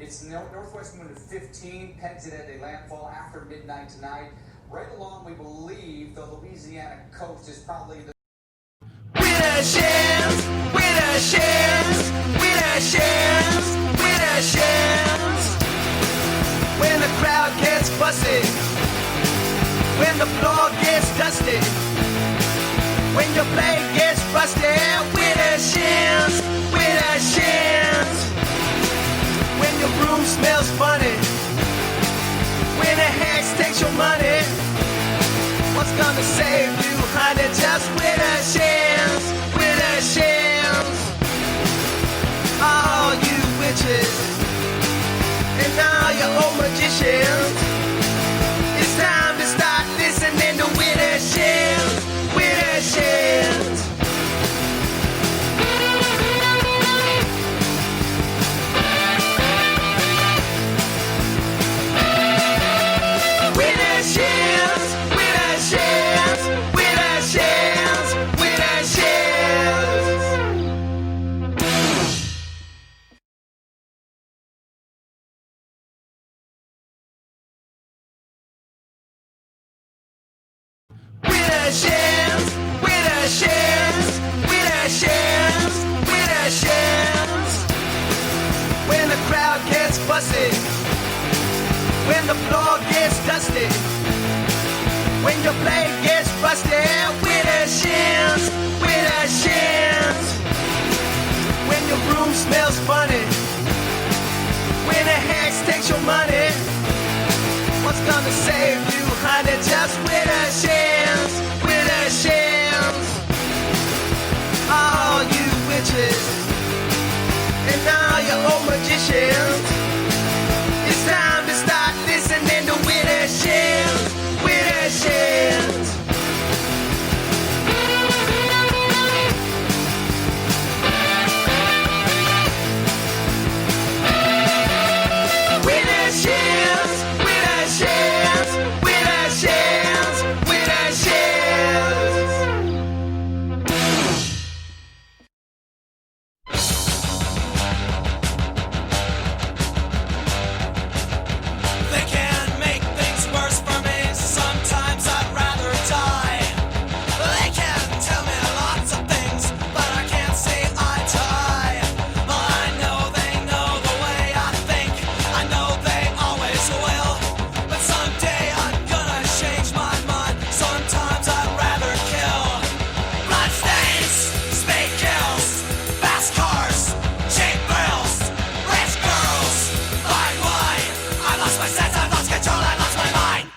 It's northwest wind of 15, pegs it at a landfall after midnight tonight. Right along, we believe, the Louisiana coast is probably the... With a chance, with a chance, with a chance, with a chance. When the crowd gets fussy, when the floor gets dusty, when your blade gets rusty, with a chance, with a chance. When your broom smells funny, when a hex takes your money, what's gonna save you, honey? Just with a chance, with a chance. All you witches and all you old magicians, it's time to start listening to with a chance, with a chance. When the floor gets dusty, when your blade gets rusty, with a chance, with a chance. When your room smells funny, when a hex takes your money, what's gonna save you, honey? Just with a chance, with a chance. All you witches and all you old magicians, it's time to start listening to with a chance, with a chance. With a chance, with a chance, with a chance, with a chance. They can make things worse for me. Sometimes I'd rather die. They can tell me lots of things, but I can't say eye to eye. I know they know the way I think. I know they always will. But someday I'm gonna change my mind. Sometimes I'd rather kill. Blood stains, speed kills, fast cars, cheap thrills, rich girls, fine wine. I lost my sense, I lost control, I lost my mind.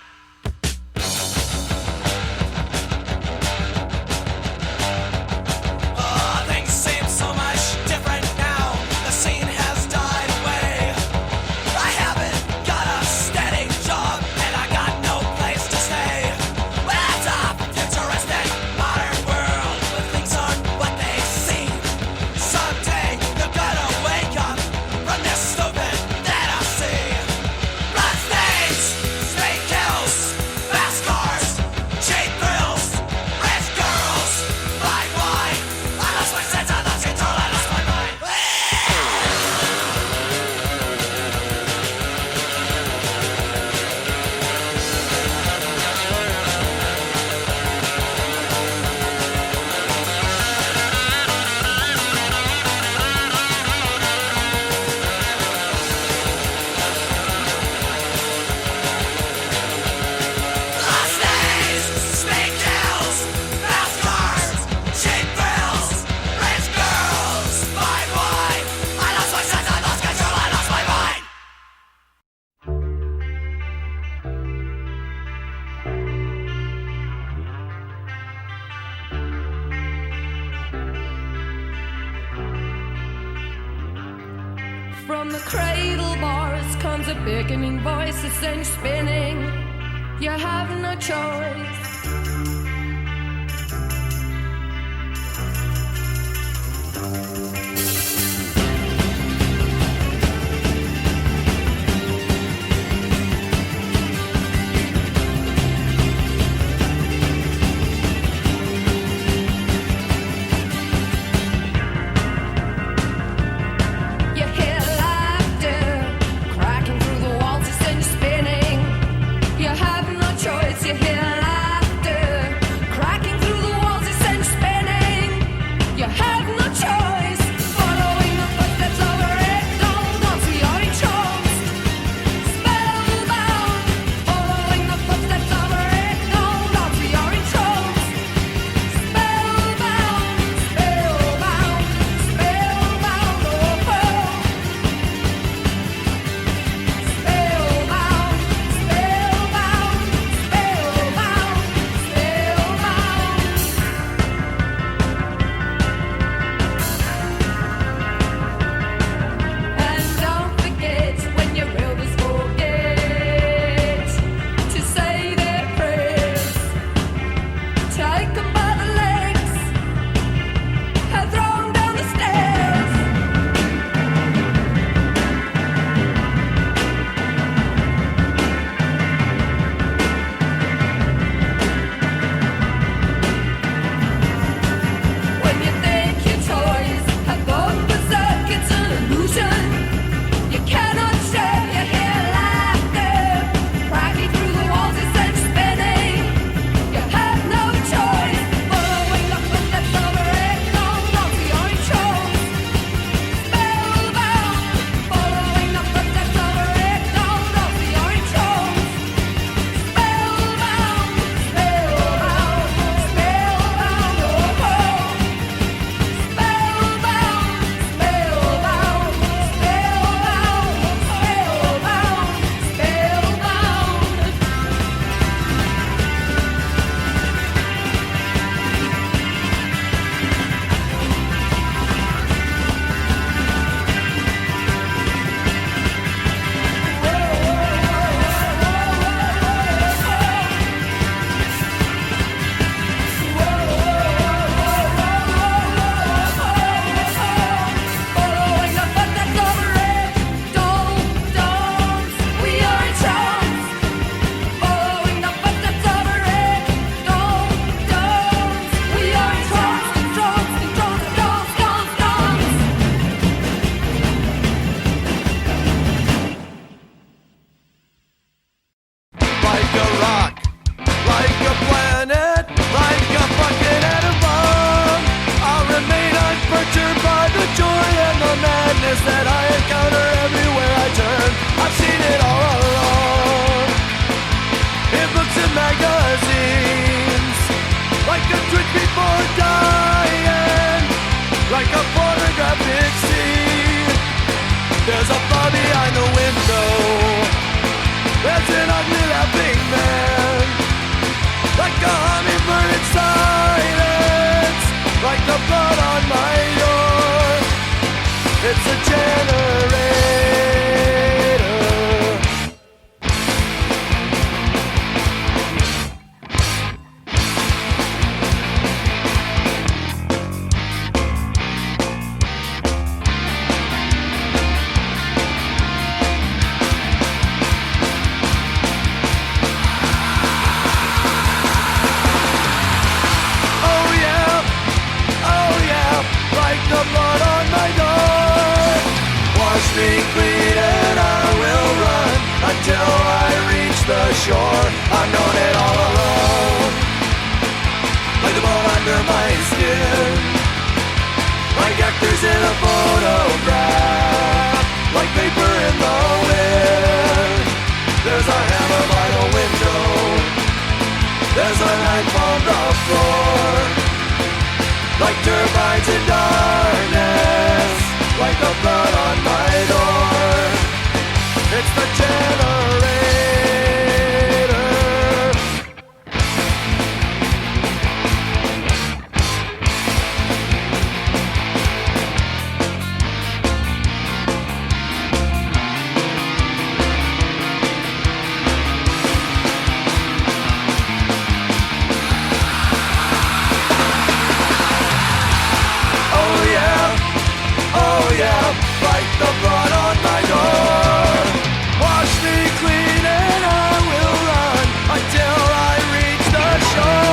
Things seem so much different now. The scene has died away. I haven't got a steady job, and I got no place to stay. Well, it's a futuristic modern world, but things aren't what they seem. Someday you're gonna wake up from this stupid that I see. Blood stains, speed kills, fast cars, cheap thrills, rich girls, fine wine. I lost my sense, I lost control, I lost my mind. Blood stains, speed kills, fast cars, cheap thrills, rich girls, fine wine. I lost my sense, I lost control, I lost my mind. From the cradle bars comes a beckoning voice that sends you spinning. You have no choice. You hear laughter like the blood on my door. It's a generator. The blood on my door. Wash me clean and I will run until I reach the shore. I've known it all alone, like the bone under my skin, like actors in a photograph, like paper in the wind. There's a hammer by the window, there's a knife on the floor, like turbines in darkness, like the blood on my door. It's the generator. Like the blood on my door. Wash me clean and I will run until I reach the shore.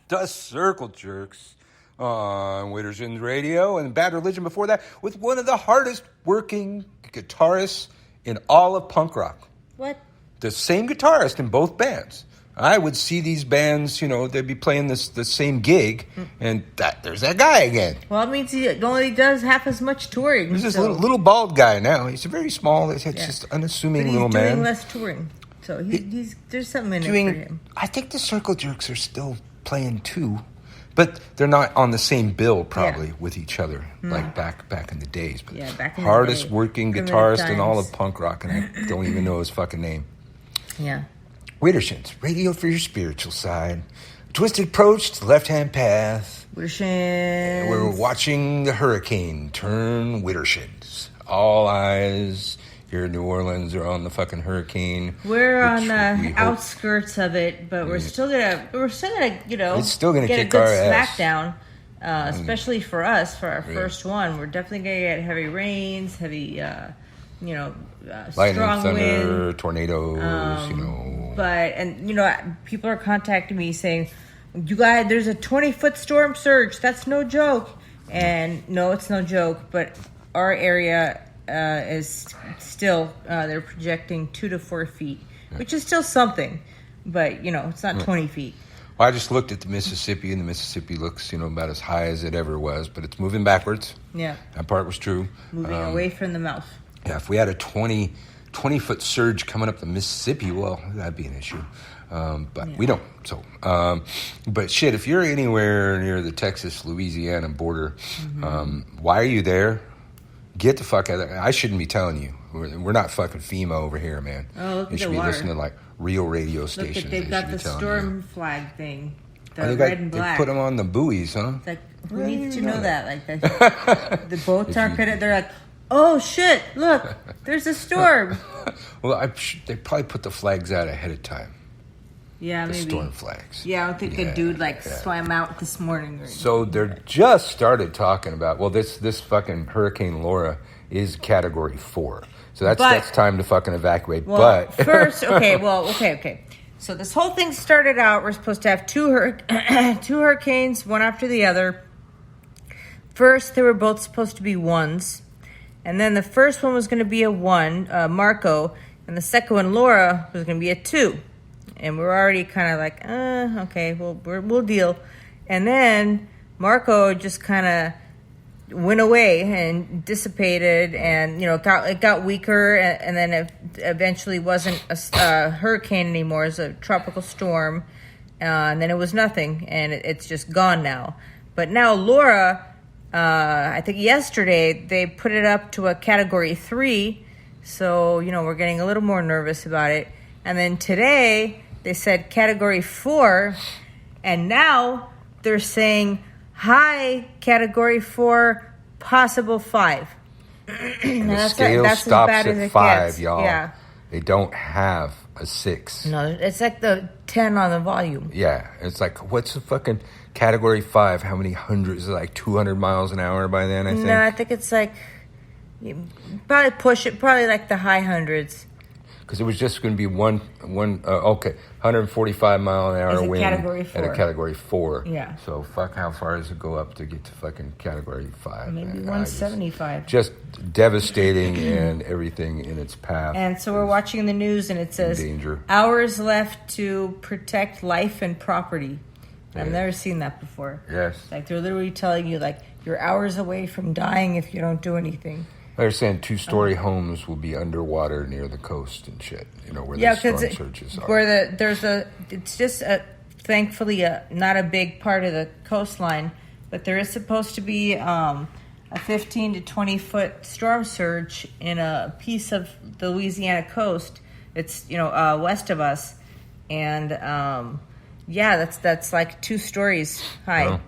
The Circle Jerks on Waiters in Radio, and Bad Religion before that with one of the hardest working guitarists in all of punk rock. What? The same guitarist in both bands. I would see these bands, you know, they'd be playing the same gig, and there's that guy again. Well, it means he only does half as much touring. He's this little bald guy now. He's a very small, just unassuming little man. He's doing less touring, so he's there's something in it for him. I think the Circle Jerks are still playing too, but they're not on the same bill probably with each other like back in the days. But back in hardest the day. working guitarist in all of punk rock, and I don't even know his fucking name. Yeah. Widdershins, radio for your spiritual side. twisted approach to the left-hand path. Widdershins. We're watching the hurricane turn Widdershins. All eyes here in New Orleans are on the fucking hurricane. We're on the outskirts of it, but we're still gonna, it's still gonna get kick a good our ass. smackdown. Especially for us, for our first one, we're definitely gonna get heavy rains, heavy, Lightning, strong thunder, wind, tornadoes. But people are contacting me saying, "You guys, there's a 20-foot storm surge. That's no joke." And no, it's no joke. But our area is still they're projecting 2 to 4 feet, which is still something. But it's not 20 feet. Well, I just looked at the Mississippi, and the Mississippi looks, about as high as it ever was, but it's moving backwards. Yeah. That part was true. Moving away from the mouth. Yeah, if we had a 20-foot surge coming up the Mississippi, well, that'd be an issue. But we don't. So, but shit, if you're anywhere near the Texas-Louisiana border, why are you there? Get the fuck out of there. I shouldn't be telling you. We're not fucking FEMA over here, man. Oh, look you at should the be water. listening to like real radio stations. Look, they've got the storm flag thing, the red and black. They put them on the buoys, huh? It's like, who needs to know that? Like that, the boats aren't gonna. They're like, oh shit! Look, there's a storm. Well, they probably put the flags out ahead of time. Yeah, the maybe storm flags. Yeah, I don't think a dude swam out this morning. So they're just started talking about. Well, this fucking Hurricane Laura is Category 4. So that's time to fucking evacuate. Well, but first, okay. So this whole thing started out. We're supposed to have two hurricanes, one after the other. First, they were both supposed to be ones, and then the first one was going to be a 1, Marco, and the second one, Laura, was going to be a 2. And we're already kind of like, okay, we'll deal. And then Marco just kind of went away and dissipated, and it got weaker, and then it eventually wasn't a hurricane anymore. It was a tropical storm, and then it was nothing, and it's just gone now. But now Laura, I think yesterday they put it up to a Category 3, so we're getting a little more nervous about it. And then today they said Category 4, and now they're saying high Category 4, possible 5. And the scale stops at 5, y'all. Yeah. They don't have a 6. No, it's like the 10 on the volume. Yeah, it's like, what's the fucking Category 5? How many hundreds? Is it like 200 miles an hour by then, I think? No, I think it's like, probably push it, probably like the high hundreds. Because it was just going to be 145 mile an hour wind at a Category 4. Yeah. So fuck, how far does it go up to get to fucking Category 5? Maybe 175. Just devastating and everything in its path. And so we're watching the news, and it says danger. Hours left to protect life and property. I've never seen that before. Yes. Like they're literally telling you like you're hours away from dying if you don't do anything. They're saying 2-story homes will be underwater near the coast and shit. Where the storm surges are. It's just thankfully not a big part of the coastline, but there is supposed to be a 15 to 20 foot storm surge in a piece of the Louisiana coast. It's west of us, and that's like 2 stories high. Oh.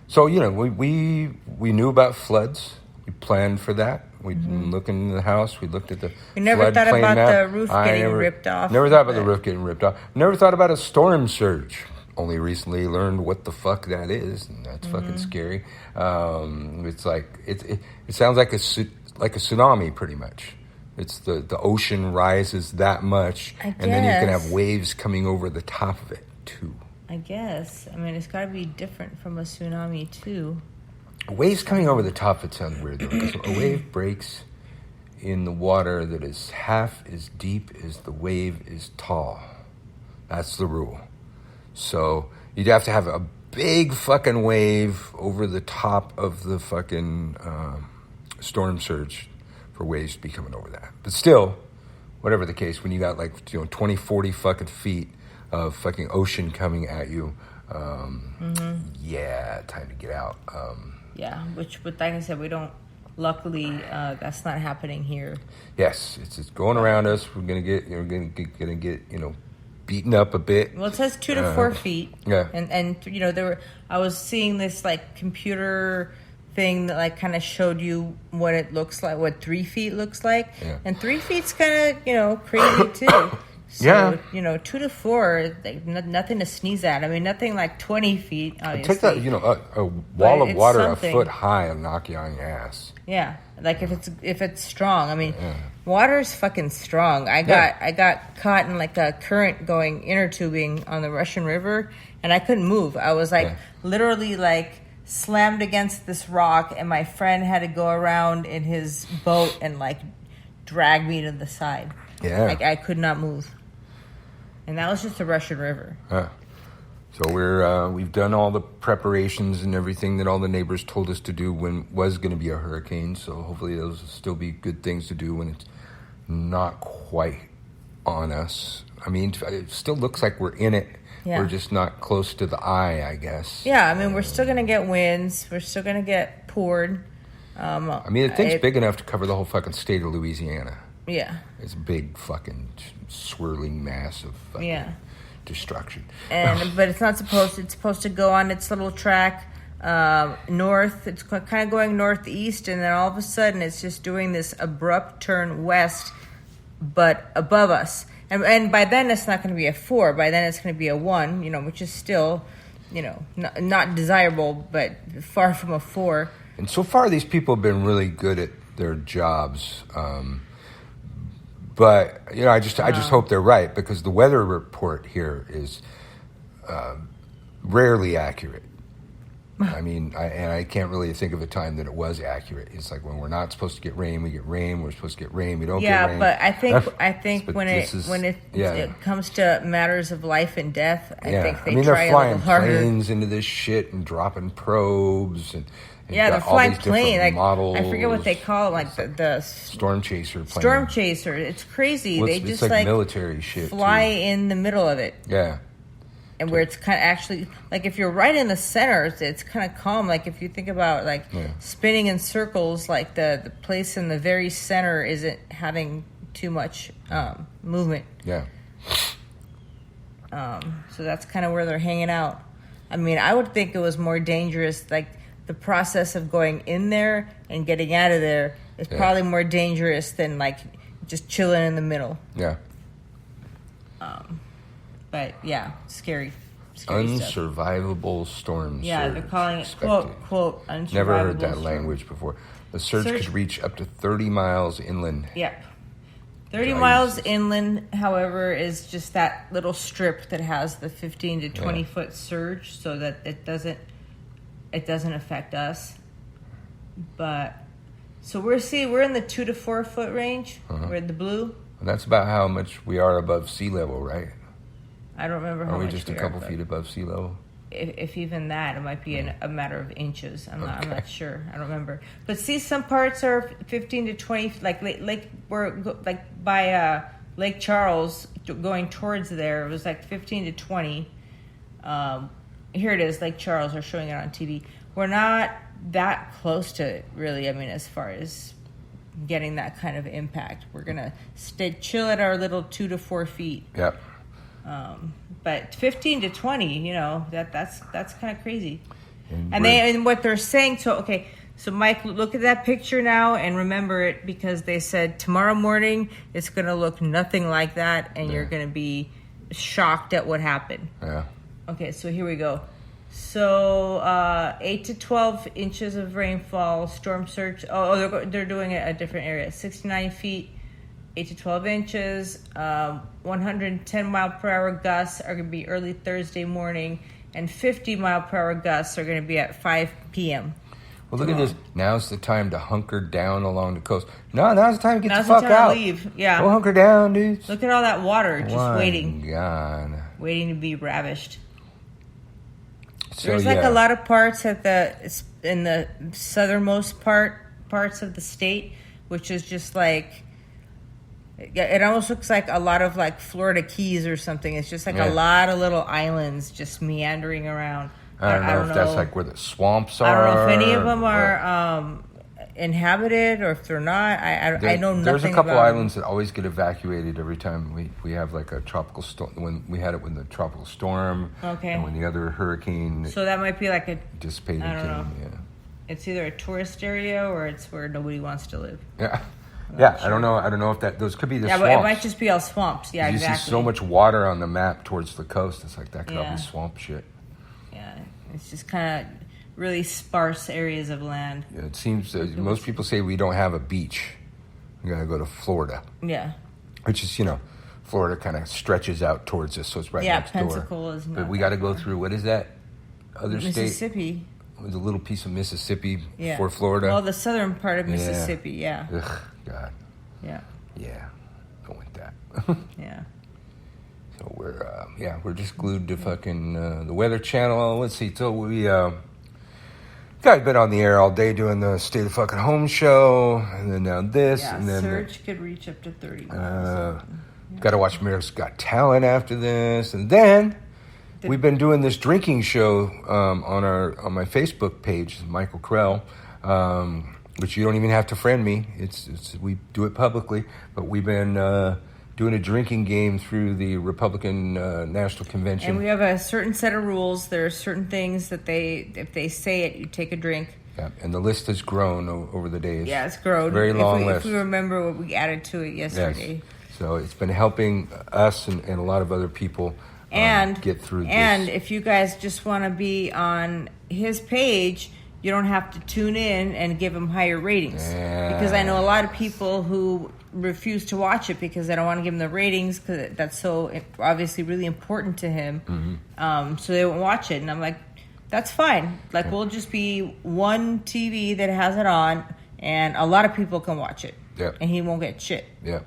So we knew about floods. We planned for that. We looked in the house. We looked at the. We never thought about the roof getting ripped off. Never thought about the roof getting ripped off. Never thought about a storm surge. Only recently learned what the fuck that is, and that's fucking scary. It's like it sounds like a tsunami, pretty much. It's the ocean rises that much, and then you can have waves coming over the top of it too. I guess. I mean, it's got to be different from a tsunami too. Waves coming over the top, it sounds weird, though, because a wave breaks in the water that is half as deep as the wave is tall. That's the rule. So you'd have to have a big fucking wave over the top of the fucking storm surge for waves to be coming over that. But still, whatever the case, when you got 20, 40 fucking feet of fucking ocean coming at you, yeah, time to get out. Yeah, but like I said, we don't. Luckily, that's not happening here. Yes, it's going around us. We're gonna get beaten up a bit. Well, it says 2 to 4 feet. Yeah. And you know, I was seeing this like computer thing that like kind of showed you what it looks like, what 3 feet looks like. Yeah. And 3 feet's kind of, you know, crazy too. So, Yeah. you know, 2 to 4, like, nothing to sneeze at. I mean, nothing like 20 feet, obviously. Take that, you know, a wall of it's water something. a foot high and knock you on your ass. Yeah, like if it's strong. I mean, Yeah. water's fucking strong. I got caught in like a current going inner tubing on the Russian River, and I couldn't move. I was like literally like slammed against this rock, and my friend had to go around in his boat and like drag me to the side. Yeah. Like I could not move. And that was just the Russian River. So we've done all the preparations and everything that all the neighbors told us to do when was going to be a hurricane. So hopefully those will still be good things to do when it's not quite on us. I mean, it still looks like we're in it. Yeah. We're just not close to the eye, I guess. Yeah, I mean, we're still going to get winds. We're still going to get poured. I mean, the thing's big enough to cover the whole fucking state of Louisiana. Yeah. It's a big fucking swirling mass of fucking destruction. But it's not supposed to. It's supposed to go on its little track north. It's kind of going northeast, and then all of a sudden it's just doing this abrupt turn west, but above us. And by then it's not going to be a 4. By then it's going to be a 1, you know, which is still, you know, not desirable, but far from a 4. And so far these people have been really good at their jobs. But, you know, I just hope they're right, because the weather report here is rarely accurate. I mean, I can't really think of a time that it was accurate. It's like when we're not supposed to get rain, we get rain. We're supposed to get rain, we don't get rain. Yeah, but I think when it comes to matters of life and death, I think they try a little harder. They're flying planes into this shit and dropping probes and they're flying plane. Like models. I forget what they call it, like the storm chaser plane. Storm chaser. It's crazy. Well, they it's just like military shit. Fly too. in the middle of it. Yeah. And where it's kind of actually like if you're right in the center, it's kind of calm. Like if you think about like spinning in circles, like the place in the very center isn't having too much movement. Yeah. So that's kind of where they're hanging out. I mean, I would think it was more dangerous. Like the process of going in there and getting out of there is probably more dangerous than like just chilling in the middle. Yeah. But yeah, scary unsurvivable storm Yeah, surge they're calling it expected. quote unsurvivable. Never heard that storm. language before. The surge could reach up to 30 miles inland. Yep. 30 miles inland, however, is just that little strip that has the 15 to 20 foot surge, so that it doesn't affect us. But so we're in the 2 to 4 foot range. We're in the blue. And that's about how much we are above sea level, right? I don't remember how Are we much just a couple feet above sea level? If even that, it might be a matter of inches. I'm not sure. I don't remember. But see, some parts are 15 to 20, like by Lake Charles, going towards there. It was like 15 to 20. Here it is, Lake Charles. They're showing it on TV. We're not that close to it, really. I mean, as far as getting that kind of impact, we're gonna chill at our little 2 to 4 feet. Yep. But 15 to 20, you know, that's kind of crazy. And what they're saying, so Mike, look at that picture now and remember it, because they said tomorrow morning it's going to look nothing like that, and you're going to be shocked at what happened. Yeah. Okay, so here we go. So 8 to 12 inches of rainfall, storm surge. They're doing it at a different area. 69 feet. 8 to 12 inches, 110 mile per hour gusts are going to be early Thursday morning, and 50 mile per hour gusts are going to be at 5 p.m. Well, look at this. Now's the time to hunker down along the coast. No, now's the time to get the fuck time out. To leave. Yeah. Go hunker down, dudes. Look at all that water just waiting. God. Waiting to be ravished. So, There's like a lot of parts in the southernmost parts of the state, which is just like, it almost looks like a lot of like Florida Keys or something. It's just like a lot of little islands just meandering around. I don't know if that's like where the swamps are. I don't know if any of them are inhabited or if they're not. I know nothing. There's a couple about islands that always get evacuated every time we have like a tropical storm. When we had it when the tropical storm, Okay. and when the other hurricane So that might be like a. dissipated I don't know. came. Yeah. It's either a tourist area or it's where nobody wants to live. Yeah. Yeah, I don't know if those could be the Yeah, swamps. but it might just be all swamps. Yeah, you exactly. see so much water on the map towards the coast. It's like that could all Yeah. be swamp shit. Yeah, it's just kind of really sparse areas of land. Yeah, it seems most people say we don't have a beach. We gotta go to Florida, Yeah. which is Florida kind of stretches out towards us, so it's right Yeah, next door. Pensacola is not But we that got to go far. through what is that other state? Mississippi. With a little piece of Mississippi Yeah. before Florida. Well, the southern part of Yeah. Mississippi. Yeah. Ugh, God. Yeah. Yeah, don't want that. Yeah. So we're just glued to fucking the Weather Channel. Let's see, so we got been on the air all day doing the Stay the Fucking Home show, and then now this, Yeah, and then surge could reach up to 30. got to watch America's Got Talent after this, and then we've been doing this drinking show on my Facebook page, Michael Krell, which you don't even have to friend me. It's we do it publicly, but we've been doing a drinking game through the Republican National Convention. And we have a certain set of rules. There are certain things that if they say it, you take a drink. Yeah, and the list has grown over the days. Yeah, it's grown. Very long If list. we remember what we added to it yesterday. Yes. So it's been helping us and a lot of other people get through this. And if you guys just want to be on his page, you don't have to tune in and give him higher ratings. Yeah. Because I know a lot of people who refuse to watch it because they don't want to give him the ratings because that's so obviously really important to him. Mm-hmm. So they won't watch it. And I'm like, that's fine. Like, we'll just be one TV that has it on, and a lot of people can watch it. Yep. And he won't get shit. Yeah.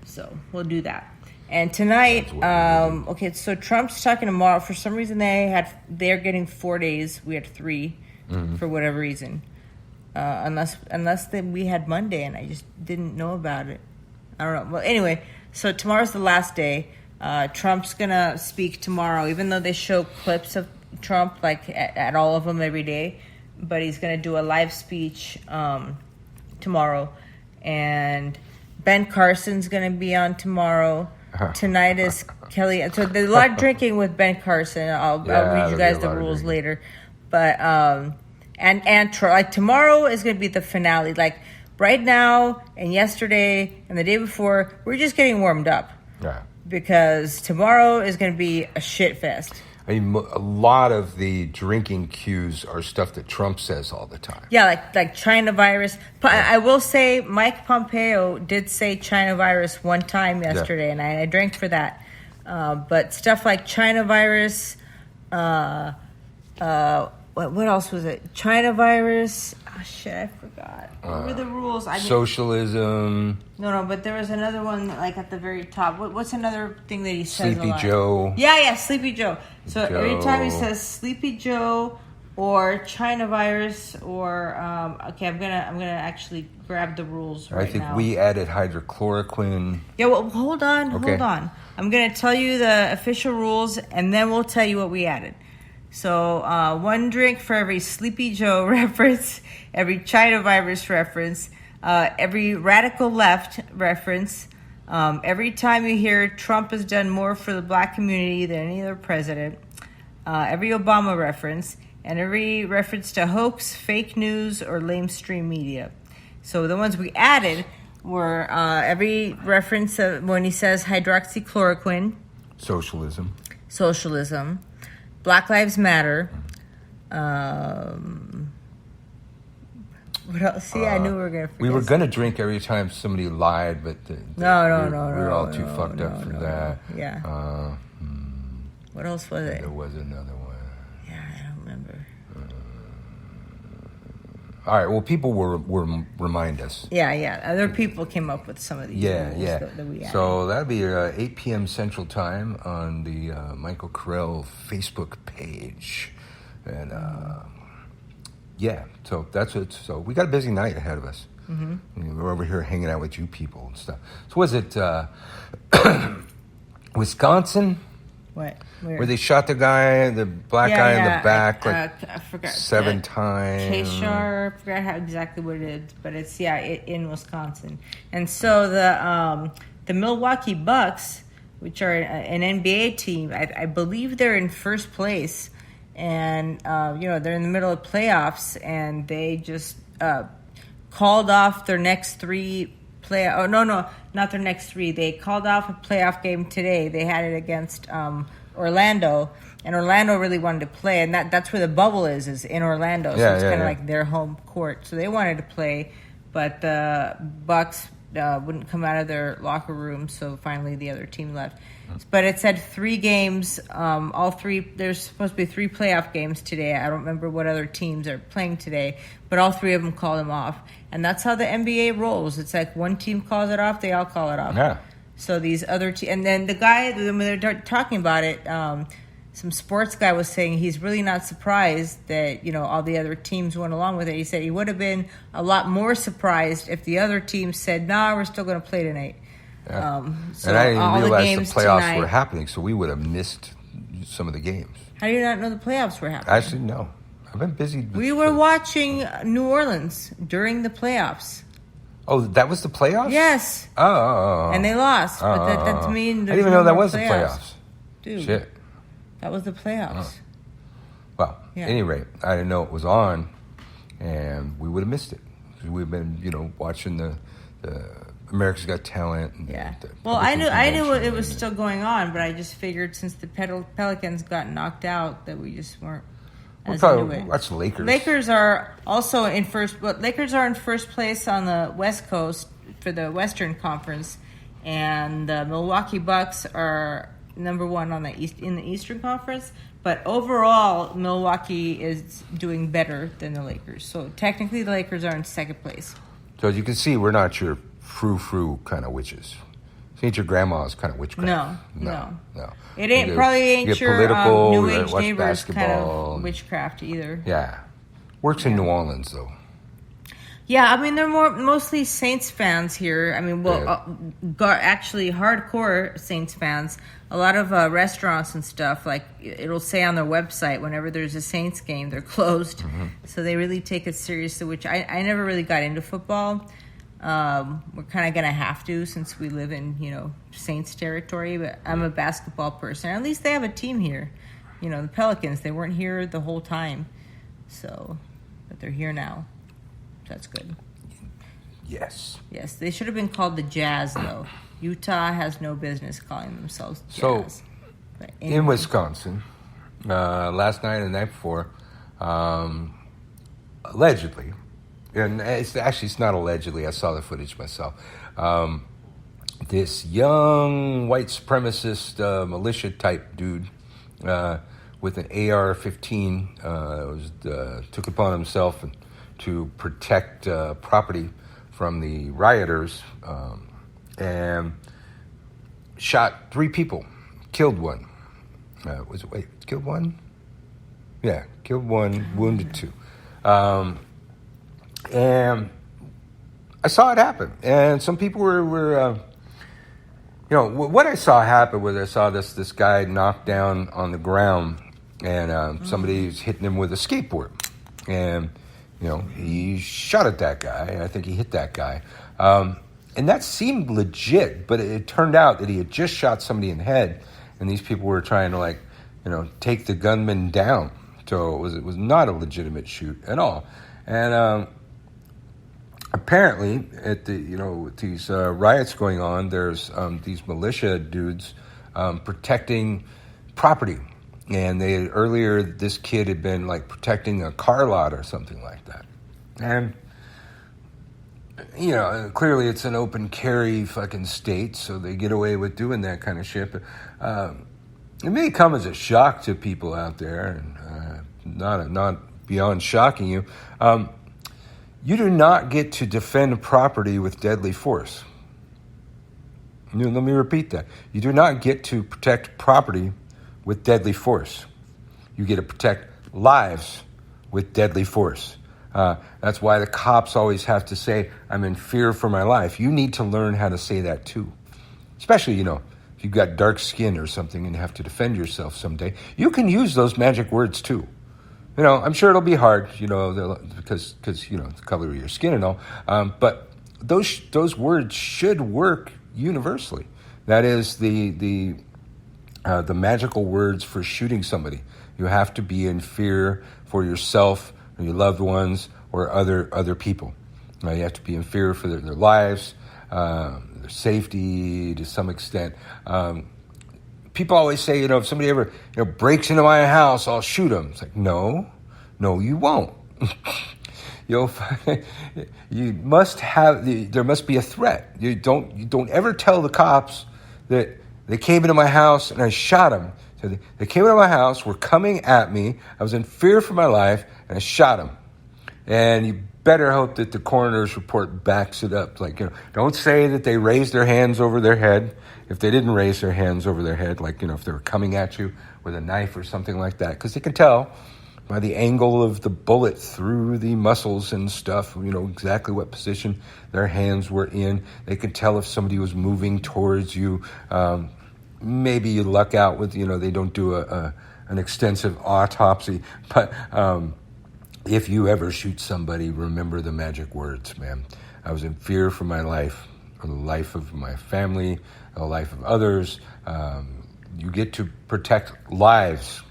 So we'll do that. And tonight, That's what we'll okay, so Trump's talking tomorrow. For some reason, they're getting 4 days. We had 3 for whatever reason. Unless we had Monday and I just didn't know about it. I don't know. Well, anyway, so tomorrow's the last day. Trump's gonna speak tomorrow, even though they show clips of Trump like at all of them every day. But he's gonna do a live speech tomorrow, and Ben Carson's gonna be on tomorro. Tonight is Kelly. So there's a lot of drinking with Ben Carson. I'll read you guys the rules later. But like tomorrow is going to be the finale. Like right now and yesterday and the day before, we're just getting warmed up. Yeah. Because tomorrow is going to be a shit fest. I mean, a lot of the drinking cues are stuff that Trump says all the time. Yeah, like China virus. I will say Mike Pompeo did say China virus one time yesterday, and I drank for that. But stuff like China virus, what else was it? China virus. Oh, shit, I forgot. What were the rules? Socialism. No, but there was another one like at the very top. What's another thing that he says Sleepy a lot? Joe. Yeah, Sleepy Joe. So every time he Joe. says Sleepy Joe or China virus or okay, I'm gonna actually grab the rules right now. I think we added hydrochloroquine. Yeah, well, hold on. Okay. I'm gonna tell you the official rules, and then we'll tell you what we added. So 1 drink for every Sleepy Joe reference, every China virus reference, every radical left reference, every time you hear Trump has done more for the black community than any other president, every Obama reference, and every reference to hoax, fake news, or lamestream media. So the ones we added were every reference when he says hydroxychloroquine, socialism, Black Lives Matter. What else? See, I knew we were going to forget. We were going to drink every time somebody lied, but No, we were all too fucked up for that. Yeah. What else was it? There was another one. Yeah, I don't remember. All right, well, people will remind us. Yeah. Other people came up with some of these rules that we added. So that'll be 8 p.m. Central Time on the Michael Carell Facebook page. And, so that's it. So we got a busy night ahead of us. Mm-hmm. We're over here hanging out with you people and stuff. So was it Wisconsin? What? Where? Where they shot the black guy in the back, I forgot 7 times. Kshar, I forgot exactly what it is, but it's in Wisconsin. And so the Milwaukee Bucks, which are an NBA team, I believe they're in first place, and they're in the middle of playoffs, and they just called off their next 3. Not their next 3. They called off a playoff game today. They had it against Orlando, and Orlando really wanted to play, and that's where the bubble is in Orlando. So it's kind of like their home court. So they wanted to play, but the Bucks wouldn't come out of their locker room, so finally the other team left. But it said 3 games, all 3, there's supposed to be 3 playoff games today. I don't remember what other teams are playing today, but all 3 of them called them off. And that's how the NBA rolls. It's like one team calls it off, they all call it off. Yeah. So these other and then the guy, when they're talking about it, some sports guy was saying he's really not surprised that, all the other teams went along with it. He said he would have been a lot more surprised if the other team said, nah, we're still going to play tonight. Yeah. So and I didn't realize the playoffs tonight, were happening, so we would have missed some of the games. How do you not know the playoffs were happening? Actually, no. I've been busy. We were watching New Orleans during the playoffs. Oh, that was the playoffs? Yes. Oh. And they lost. But that to me, I didn't even know that was the playoffs. Dude. Shit. That was the playoffs. Well, at any rate, I didn't know it was on, and we would have missed it. We've been, watching the America's Got Talent. And Well, I knew it was still going on, but I just figured since the Pelicans got knocked out that we just weren't as into it. Watch the Lakers. Lakers are also in first, but Lakers are in first place on the West Coast for the Western Conference, and the Milwaukee Bucks are number 1 on in the Eastern Conference. But overall, Milwaukee is doing better than the Lakers. So technically, the Lakers are in second place. So as you can see, we're not your frou-frou kind of witches. This ain't your grandma's kind of witchcraft. No. It probably ain't your New Age neighbor's basketball. kind of witchcraft either. Yeah. Works in New Orleans, though. Yeah, I mean, they're mostly Saints fans here. I mean, actually hardcore Saints fans. A lot of restaurants and stuff, like it'll say on their website, whenever there's a Saints game, they're closed. Mm-hmm. So they really take it seriously, which I never really got into football. We're kind of going to have to since we live in, Saints territory. But I'm a basketball person. At least they have a team here. The Pelicans, they weren't here the whole time. But they're here now. That's good. Yes. Yes, they should have been called the Jazz, though. Utah has no business calling themselves Jazz. So, anyway. in Wisconsin, last night and the night before, allegedly, and it's not allegedly, I saw the footage myself, this young white supremacist militia-type dude with an AR-15 took upon himself to protect property from the rioters, and shot 3 people, killed 1. Killed 1? Yeah, killed 1, wounded 2. And I saw it happen, and some people were what I saw happen was I saw this guy knocked down on the ground, and somebody was hitting him with a skateboard, and he shot at that guy. I think he hit that guy. And that seemed legit, but it turned out that he had just shot somebody in the head, and these people were trying to, take the gunman down. So it was not a legitimate shoot at all. And apparently, at with these riots going on, there's these militia dudes protecting property. And earlier, this kid had been protecting a car lot or something like that. And, clearly it's an open carry fucking state, so they get away with doing that kind of shit. But it may come as a shock to people out there, and not beyond shocking you. You do not get to defend property with deadly force. Let me repeat that. You do not get to protect property with deadly force. You get to protect lives with deadly force. That's why the cops always have to say, I'm in fear for my life. You need to learn how to say that too. Especially, if you've got dark skin or something and have to defend yourself someday, you can use those magic words too. I'm sure it'll be hard, because the color of your skin and all. But those words should work universally. That is the magical words for shooting somebody. You have to be in fear for yourself, or your loved ones, or other people. You have to be in fear for their lives, their safety to some extent. People always say, if somebody ever breaks into my house, I'll shoot them. It's like, no, you won't. You must have. There must be a threat. You don't ever tell the cops that they came into my house and I shot them. So they came into my house, were coming at me. I was in fear for my life, and I shot them. And you better hope that the coroner's report backs it up. Don't say that they raised their hands over their head if they didn't raise their hands over their head, if they were coming at you with a knife or something like that, because they can tell by the angle of the bullet through the muscles and stuff, exactly what position their hands were in. They can tell if somebody was moving towards you. Maybe you luck out with, they don't do an extensive autopsy, but if you ever shoot somebody, remember the magic words, man. I was in fear for my life, for the life of my family, the life of others. You get to protect lives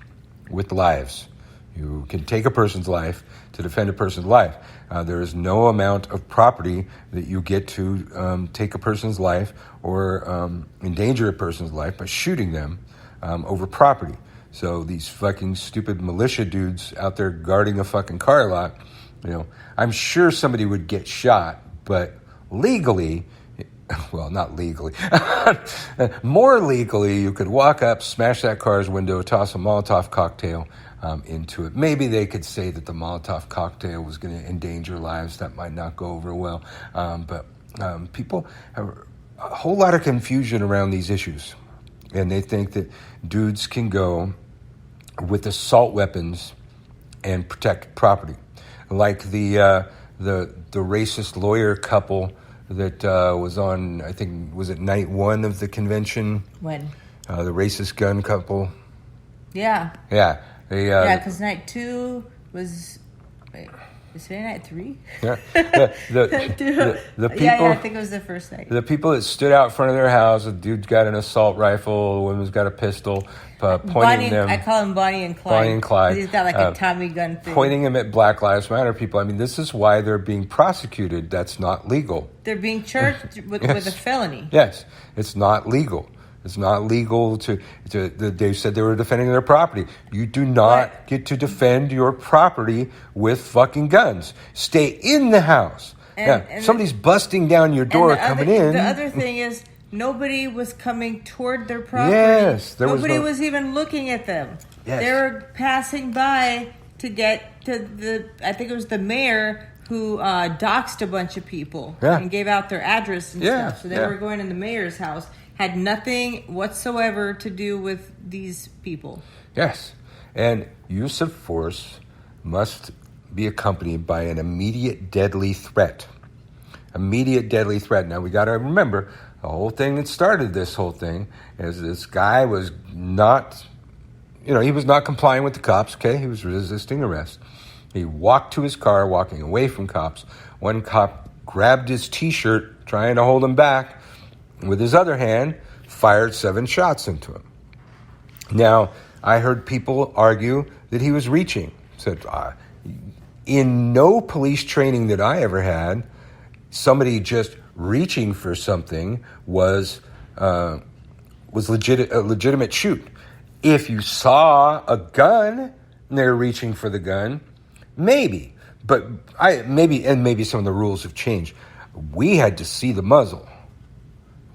with lives. You can take a person's life to defend a person's life. There is no amount of property that you get to take a person's life or endanger a person's life by shooting them over property. So these fucking stupid militia dudes out there guarding a fucking car lot, I'm sure somebody would get shot, but legally, well, not legally, more legally, you could walk up, smash that car's window, toss a Molotov cocktail into it. Maybe they could say that the Molotov cocktail was going to endanger lives. That might not go over well. But people have a whole lot of confusion around these issues. And they think that dudes can go with assault weapons and protect property. Like the racist lawyer couple that was on, I think, was it night one of the convention? When? The racist gun couple. Yeah. Yeah. Because night two was... Wait, is today night three? Yeah. The people, yeah, I think it was the first night. The people that stood out front of their house, the dude's got an assault rifle, the woman's got a pistol, pointing them... I call him Bonnie and Clyde. Bonnie and Clyde. He's got like a Tommy gun thing. Pointing him at Black Lives Matter people. I mean, this is why they're being prosecuted. That's not legal. They're being charged with a felony. Yes, it's not legal. It's not legal to they said they were defending their property. You do not get to defend your property with fucking guns. Stay in the house. And somebody's busting down your door coming in. The other thing is, nobody was coming toward their property. Yes. Nobody was even looking at them. Yes. They were passing by to get to I think it was the mayor who doxed a bunch of people and gave out their address and stuff. So they were going in the mayor's house. Had nothing whatsoever to do with these people. Yes. And use of force must be accompanied by an immediate deadly threat. Immediate deadly threat. Now, we got to remember, the whole thing that started this whole thing is this guy was not, he was not complying with the cops, okay? He was resisting arrest. He walked to his car, walking away from cops. One cop grabbed his T-shirt, trying to hold him back. With his other hand, fired 7 shots into him. Now, I heard people argue that he was reaching. Said, in no police training that I ever had, somebody just reaching for something was a legitimate shoot. If you saw a gun and they're reaching for the gun, maybe. But maybe some of the rules have changed. We had to see the muzzle.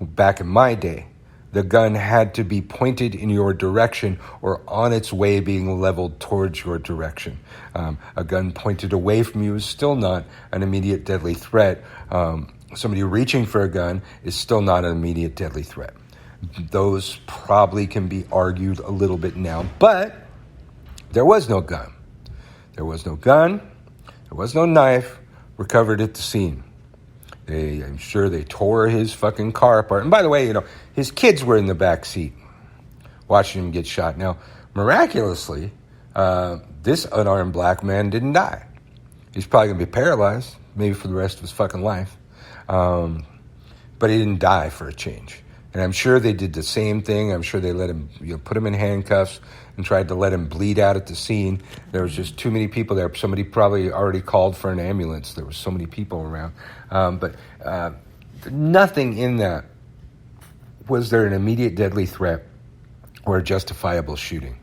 Back in my day, the gun had to be pointed in your direction or on its way being leveled towards your direction. A gun pointed away from you is still not an immediate deadly threat. Somebody reaching for a gun is still not an immediate deadly threat. Those probably can be argued a little bit now, but there was no gun. There was no gun. There was no knife recovered at the scene. I'm sure they tore his fucking car apart. And by the way, you know, his kids were in the back seat watching him get shot. Now, miraculously, this unarmed black man didn't die. He's probably going to be paralyzed, maybe for the rest of his fucking life. But he didn't die for a change. And I'm sure they did the same thing. I'm sure they let him, you know, put him in handcuffs and tried to let him bleed out at the scene. There was just too many people there. Somebody probably already called for an ambulance. There were so many people around. But nothing in that was there an immediate deadly threat or a justifiable shooting.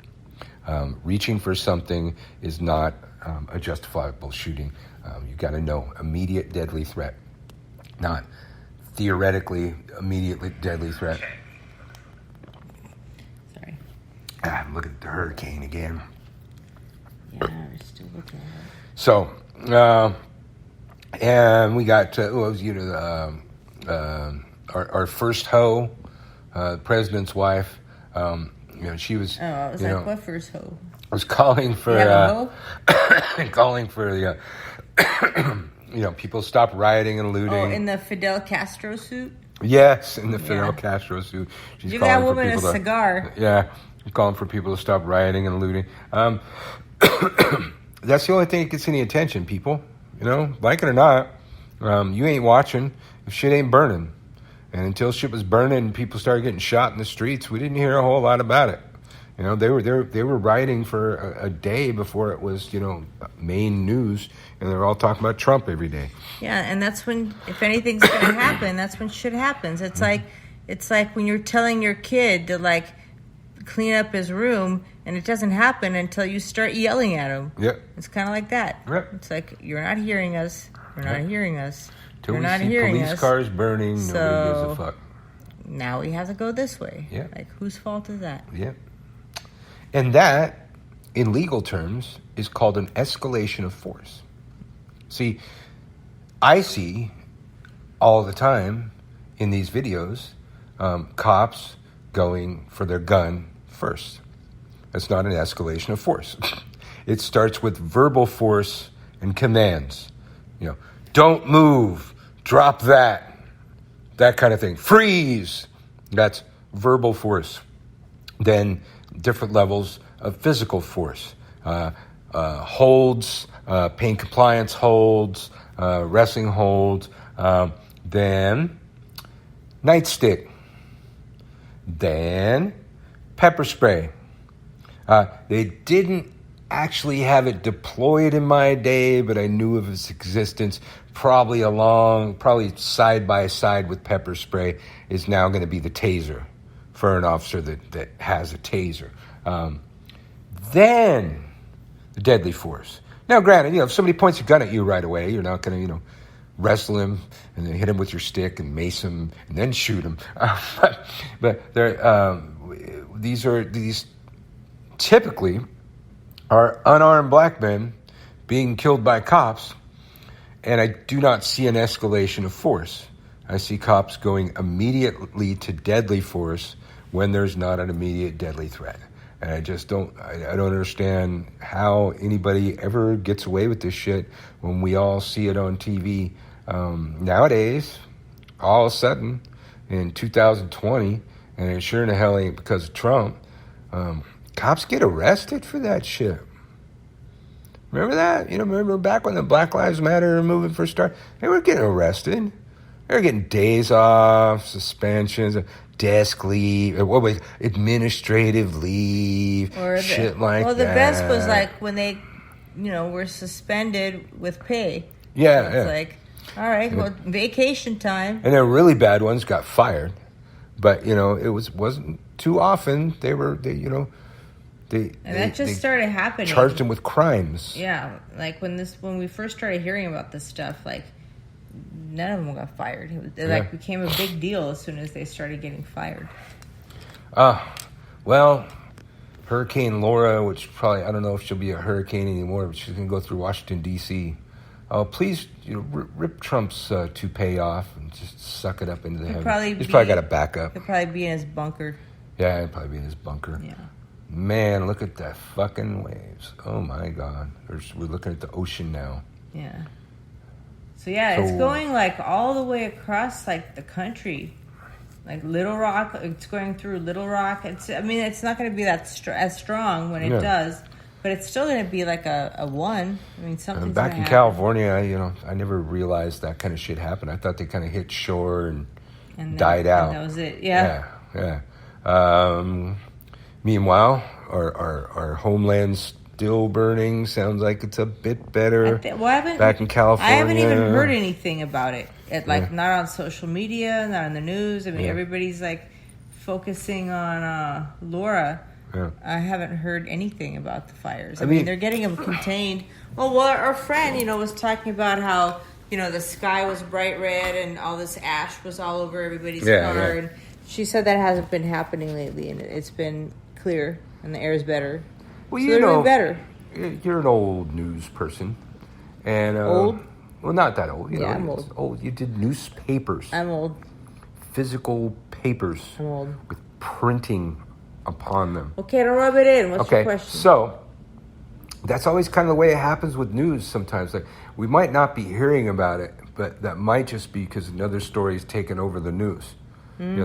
Reaching for something is not a justifiable shooting. You got to know immediate deadly threat, not theoretically immediately deadly threat. Sorry. I'm looking at the hurricane again. Yeah, we're still looking at it. So, and we got our first hoe, president's wife. You know, she was. Oh, I was like, what first hoe? Was calling for calling for the you know, people stop rioting and looting. Oh, in the Fidel Castro suit? Yes, in the Fidel Castro suit. She's Give calling that woman for a people cigar. Yeah, calling for people to stop rioting and looting. That's the only thing that gets any attention, people. You know, like it or not, you ain't watching if shit ain't burning. And until shit was burning and people started getting shot in the streets, we didn't hear a whole lot about it. You know, they were rioting for a day before it was, you know, main news, and they're all talking about Trump every day. Yeah, and that's when, if anything's going to happen, that's when shit happens. It's like when you're telling your kid to like clean up his room, and it doesn't happen until you start yelling at him. Yep. It's kind of like that. Yep. It's like, you're not hearing us. You're not hearing us. Till You're we not see hearing police us. cars burning, So, nobody gives a fuck. Now we have to go this way. Yeah. Like, whose fault is that? Yeah. And that, in legal terms, is called an escalation of force. See, I see all the time in these videos cops going for their gun first. That's not an escalation of force. It starts with verbal force and commands. You know, don't move, drop that kind of thing. Freeze! That's verbal force. Then different levels of physical force. Holds, pain compliance holds, wrestling holds, then nightstick, then pepper spray. They didn't actually have it deployed in my day, but I knew of its existence. Probably side by side with pepper spray is now going to be the taser for an officer that has a taser. Then the deadly force. Now, granted, you know, if somebody points a gun at you right away, you're not going to, you know, wrestle him and then hit him with your stick and mace him and then shoot him. But these typically are unarmed black men being killed by cops, and I do not see an escalation of force. I see cops going immediately to deadly force when there's not an immediate deadly threat. And I just don't understand how anybody ever gets away with this shit when we all see it on TV. Nowadays, all of a sudden, in 2020, and it sure in the hell ain't because of Trump, cops get arrested for that shit. Remember that? You know, remember back when the Black Lives Matter movement first started? They were getting arrested. They were getting days off, suspensions, desk leave, administrative leave, shit like that. Well, the best was like when they, you know, were suspended with pay. Yeah, It's like, all right, well, vacation time. And the really bad ones got fired, but you know, it wasn't too often. They started happening. Charged them with crimes. Yeah, like when we first started hearing about this stuff, like none of them got fired. It became a big deal as soon as they started getting fired. Well, Hurricane Laura, which probably, I don't know if she'll be a hurricane anymore, but she's going to go through Washington, D.C. Please, you know, rip Trump's toupee off and just suck it up into the heaven. He's probably got a backup. He'll probably be in his bunker. Yeah, he'll probably be in his bunker. Yeah. Man, look at that fucking waves. Oh, my God. We're looking at the ocean now. Yeah. So yeah, it's going like all the way across like the country, like Little Rock. It's going through Little Rock. It's not going to be that as strong when it does, but it's still going to be like a one. I mean, something's back in California, I never realized that kind of shit happened. I thought they kind of hit shore and died out. And that was it. Yeah. Meanwhile, our homeland's still burning. Sounds like it's a bit better. Back in California, I haven't even heard anything about it. Not on social media, not on the news. I mean, everybody's like focusing on Laura. Yeah. I haven't heard anything about the fires. I mean, they're getting them contained. Well, our friend, was talking about how the sky was bright red and all this ash was all over everybody's car. And she said that hasn't been happening lately, and it's been clear and the air is better. Well, so they're doing better. You're an old news person, and old. Well, not that old. I'm old. Old. You did newspapers. I'm old. Physical papers. I'm old. With printing upon them. Okay, don't rub it in. What's your question? So that's always kind of the way it happens with news. Sometimes, like we might not be hearing about it, but that might just be because another story is taken over the news.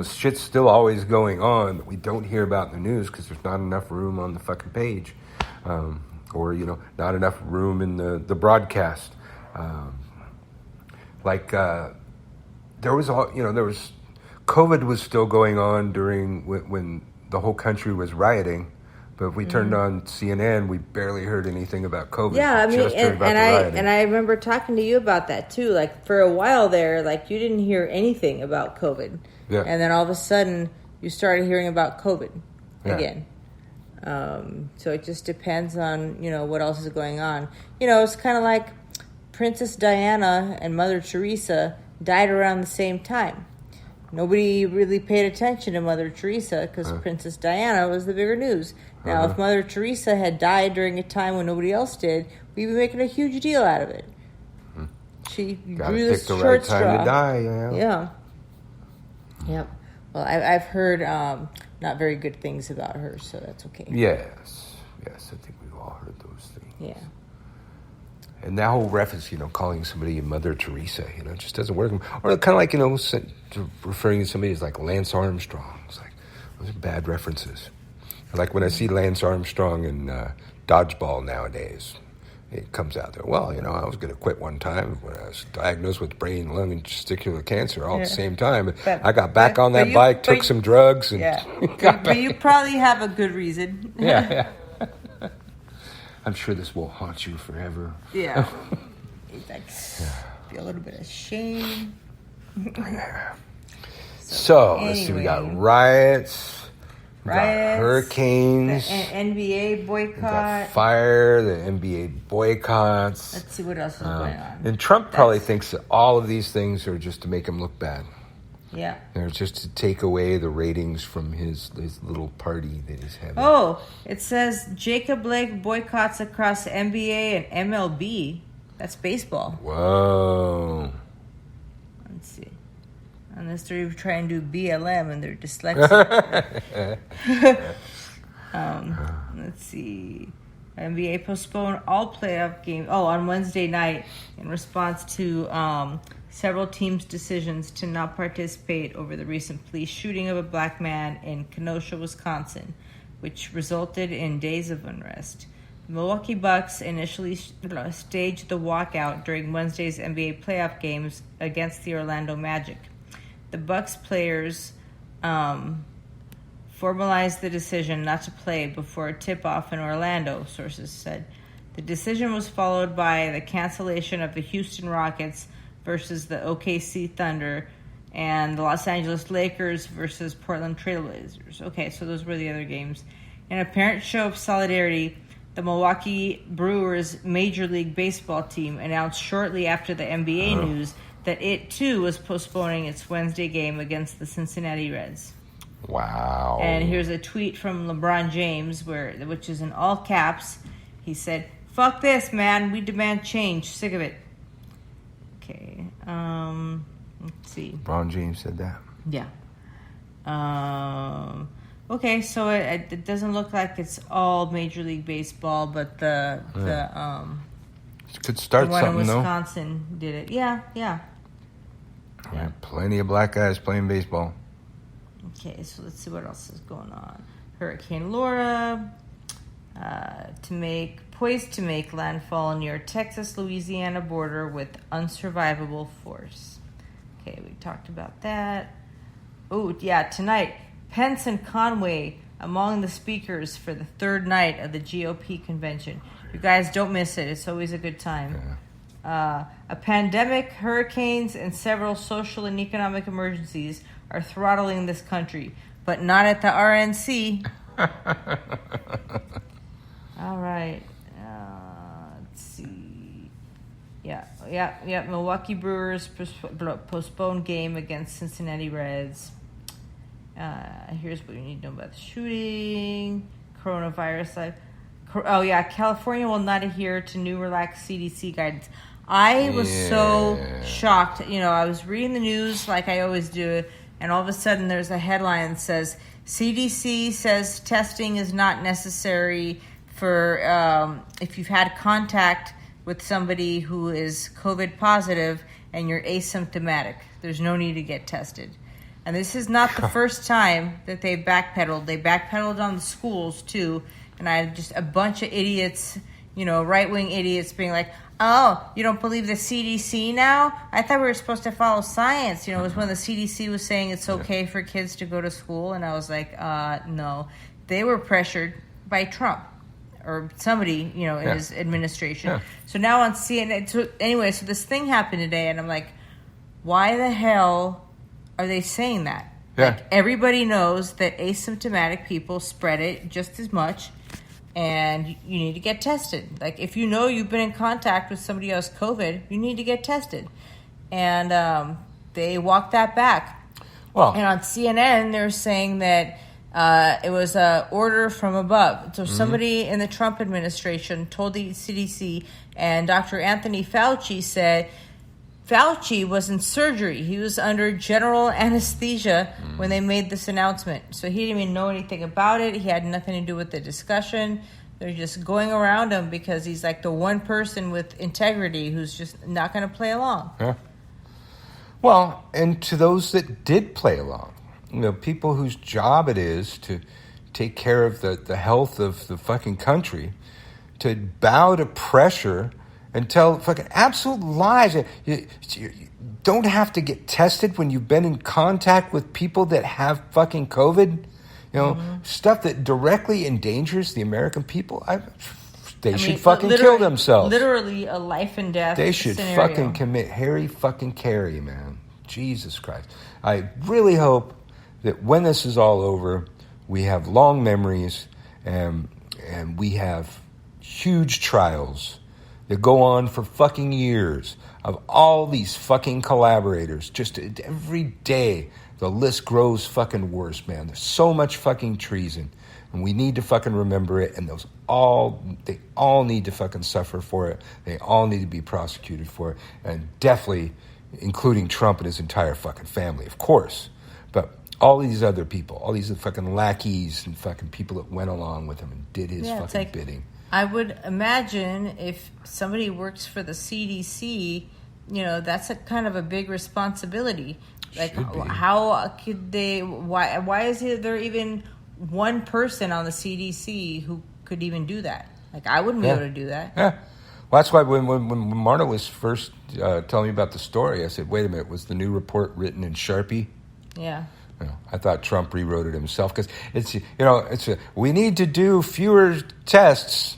Shit's still always going on that we don't hear about in the news because there's not enough room on the fucking page, or not enough room in the broadcast. There was COVID was still going on during when the whole country was rioting, but if we turned on CNN, we barely heard anything about COVID. Yeah, I mean, and I remember talking to you about that too. Like for a while there, like you didn't hear anything about COVID. Yeah. And then all of a sudden, you started hearing about COVID again. So it just depends on, what else is going on. It's kind of like Princess Diana and Mother Teresa died around the same time. Nobody really paid attention to Mother Teresa because Princess Diana was the bigger news. Now, if Mother Teresa had died during a time when nobody else did, we'd be making a huge deal out of it. She drew the short right straw. time to die. Yeah. Yep. Well, I've heard not very good things about her, so that's okay. Yes. I think we've all heard those things. Yeah. And that whole reference, calling somebody Mother Teresa, it just doesn't work. Or kind of like, referring to somebody as like Lance Armstrong. It's like, those are bad references. Like when I see Lance Armstrong in dodgeball nowadays, it comes out there, well, I was going to quit one time when I was diagnosed with brain, lung, and testicular cancer all at the same time. But I got back on that bike, took some drugs, and but you probably have a good reason. Yeah. I'm sure this will haunt you forever. Yeah. Feel a little bit of shame. So let's see, we got riots. We got hurricanes. The NBA boycott. We got fire, the NBA boycotts. Let's see what else is going on. And Trump probably thinks that all of these things are just to make him look bad. Yeah. They're just to take away the ratings from his little party that he's having. Oh, it says Jacob Blake boycotts across NBA and MLB. That's baseball. Whoa. Let's see. Unless they're trying to do BLM and they're dyslexic. Let's see. NBA postponed all playoff games. Oh, on Wednesday night in response to several teams' decisions to not participate over the recent police shooting of a black man in Kenosha, Wisconsin, which resulted in days of unrest. The Milwaukee Bucks initially staged the walkout during Wednesday's NBA playoff games against the Orlando Magic. The Bucks players formalized the decision not to play before a tip-off in Orlando, sources said. The decision was followed by the cancellation of the Houston Rockets versus the OKC Thunder and the Los Angeles Lakers versus Portland Trailblazers. Okay, so those were the other games. In an apparent show of solidarity, the Milwaukee Brewers Major League Baseball team announced shortly after the NBA news that it, too, was postponing its Wednesday game against the Cincinnati Reds. Wow. And here's a tweet from LeBron James, which is in all caps. He said, "Fuck this, man. We demand change. Sick of it." Okay. Let's see. LeBron James said that? Yeah. Okay, so it doesn't look like it's all Major League Baseball, but the Could start The one something, in though. Wisconsin did it. Yeah. Yeah, plenty of black guys playing baseball. Okay, so let's see what else is going on. Hurricane Laura, poised to make landfall near Texas-Louisiana border with unsurvivable force. Okay, we talked about that. Oh, yeah, tonight, Pence and Conway among the speakers for the third night of the GOP convention. You guys don't miss it. It's always a good time. A pandemic, hurricanes, and several social and economic emergencies are throttling this country, but not at the RNC. All right. Let's see. Yeah. Milwaukee Brewers postponed game against Cincinnati Reds. Here's what you need to know about the shooting. Coronavirus. California will not adhere to new relaxed CDC guidance. I was so shocked. I was reading the news like I always do, and all of a sudden there's a headline that says, CDC says testing is not necessary for if you've had contact with somebody who is COVID positive and you're asymptomatic. There's no need to get tested. And this is not the first time that they backpedaled. They backpedaled on the schools, too. And I had just a bunch of idiots, right-wing idiots being like, oh, you don't believe the CDC now? I thought we were supposed to follow science. It was when the CDC was saying it's okay for kids to go to school. And I was like, no. They were pressured by Trump or somebody, in his administration. Yeah. So now on CNN. So this thing happened today, and I'm like, why the hell are they saying that? Yeah. Like, everybody knows that asymptomatic people spread it just as much, and you need to get tested. Like, if you know you've been in contact with somebody else COVID, you need to get tested. And they walked that back. Well, and on CNN, they're saying that it was an order from above. So somebody in the Trump administration told the CDC, and Dr. Anthony Fauci said Fauci was in surgery. He was under general anesthesia when they made this announcement. So he didn't even know anything about it. He had nothing to do with the discussion. They're just going around him because he's like the one person with integrity who's just not going to play along. Yeah. Well, and to those that did play along, people whose job it is to take care of the health of the fucking country, to bow to pressure and tell fucking absolute lies. You don't have to get tested when you've been in contact with people that have fucking COVID. Stuff that directly endangers the American people. They should fucking kill themselves. Literally a life and death They should scenario. fucking commit Harry fucking Carey, man. Jesus Christ. I really hope that when this is all over, we have long memories and we have huge trials that go on for fucking years of all these fucking collaborators. Just every day, the list grows fucking worse, man. There's so much fucking treason, and we need to fucking remember it. And they all need to fucking suffer for it. They all need to be prosecuted for it, and definitely, including Trump and his entire fucking family, of course. But all these other people, all these fucking lackeys and fucking people that went along with him and did his fucking bidding. I would imagine if somebody works for the CDC, that's a kind of a big responsibility. Like, how could they? Why is there even one person on the CDC who could even do that? Like, I wouldn't be able to do that. Yeah. Well, that's why when Marta was first telling me about the story, I said, "Wait a minute, was the new report written in Sharpie?" Yeah. I thought Trump rewrote it himself because we need to do fewer tests.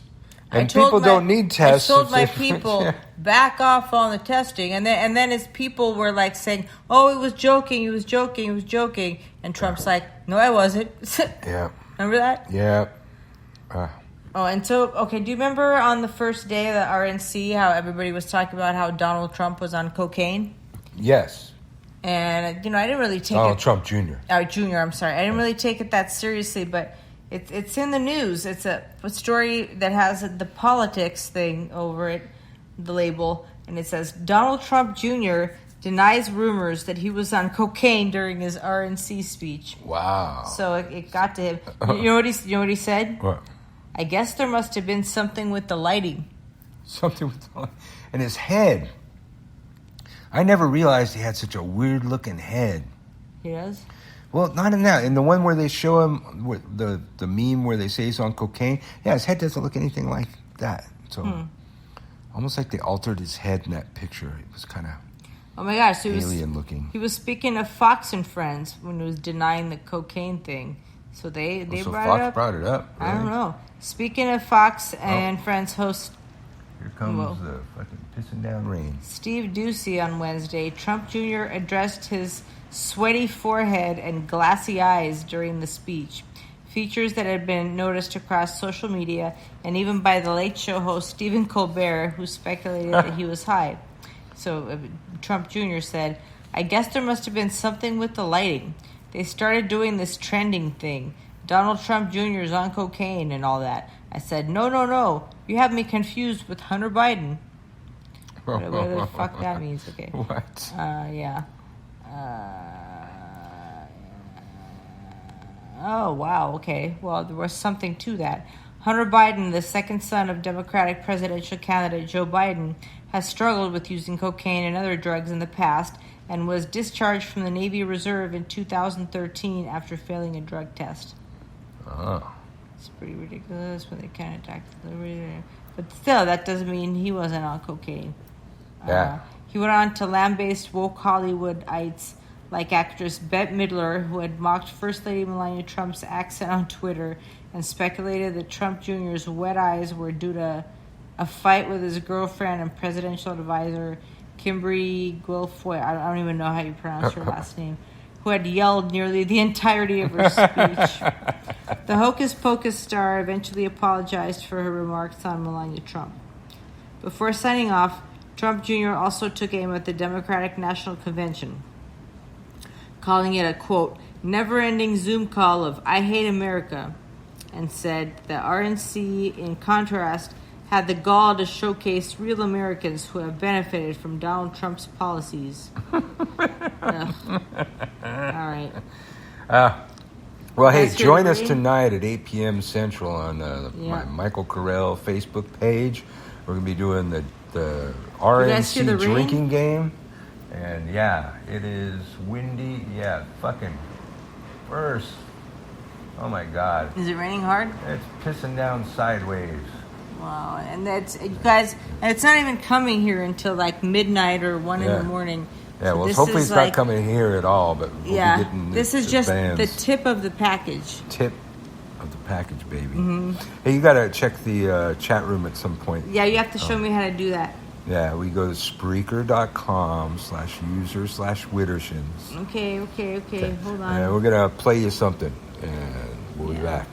And people don't need tests. I told my people, back off on the testing. And then his people were like saying, oh, he was joking. And Trump's like, no, I wasn't. Yeah. Remember that? Yeah. And so, okay, do you remember on the first day of the RNC how everybody was talking about how Donald Trump was on cocaine? Yes. And, I didn't really take Donald Trump Jr. Jr., I'm sorry. I didn't really take it that seriously, but it's in the news. It's a story that has the politics thing over it, the label, and it says, Donald Trump Jr. denies rumors that he was on cocaine during his RNC speech. Wow. So it got to him. You know what he said? What? I guess there must have been something with the lighting. Something with and his head. I never realized he had such a weird looking head. He does? Well, not in that. In the one where they show him, the meme where they say he's on cocaine, yeah, his head doesn't look anything like that. So, almost like they altered his head in that picture. It was kind of oh my gosh, so alien looking. He was speaking of Fox and Friends when he was denying the cocaine thing. So they so brought Fox it up. Brought it up. Really? I don't know. Speaking of Fox and Friends host, here comes the fucking pissing down rain. Steve Ducey on Wednesday, Trump Jr. addressed his sweaty forehead and glassy eyes during the speech. Features that had been noticed across social media and even by the Late Show host Stephen Colbert, who speculated that he was high. So Trump Jr. said, I guess there must have been something with the lighting. They started doing this trending thing. Donald Trump Jr. is on cocaine and all that. I said, no. You have me confused with Hunter Biden. Whatever the fuck that means. Okay. What? Yeah. Oh, wow. Okay. Well, there was something to that. Hunter Biden, the second son of Democratic presidential candidate Joe Biden, has struggled with using cocaine and other drugs in the past and was discharged from the Navy Reserve in 2013 after failing a drug test. Oh. It's pretty ridiculous when they kind of attacked the liberty. But still, that doesn't mean he wasn't on cocaine. Yeah. He went on to lambaste woke Hollywoodites like actress Bette Midler, who had mocked First Lady Melania Trump's accent on Twitter and speculated that Trump Jr.'s wet eyes were due to a fight with his girlfriend and presidential advisor Kimberly Guilfoyle, I don't even know how you pronounce her last name, who had yelled nearly the entirety of her speech. The Hocus Pocus star eventually apologized for her remarks on Melania Trump. Before signing off, Trump Jr. also took aim at the Democratic National Convention, calling it a, quote, never-ending Zoom call of I hate America, and said that RNC, in contrast, had the gall to showcase real Americans who have benefited from Donald Trump's policies. All right. Well, hey, join us tonight at 8 p.m. Central on my Michael Carell Facebook page. We're going to be doing the RNC drinking game. And, yeah, it is windy. Yeah, fucking first. Oh, my God. Is it raining hard? It's pissing down sideways. Wow, and that's, you guys, and it's not even coming here until like midnight or 1 in the morning. Yeah, so well, hopefully it's not coming here at all, but we'll be getting this is just the tip of the package. Tip of the package, baby. Mm-hmm. Hey, you got to check the chat room at some point. Yeah, you have to show me how to do that. Yeah, we go to Spreaker.com/user/Widdershins. Okay. Hold on. We're going to play you something, and we'll be back.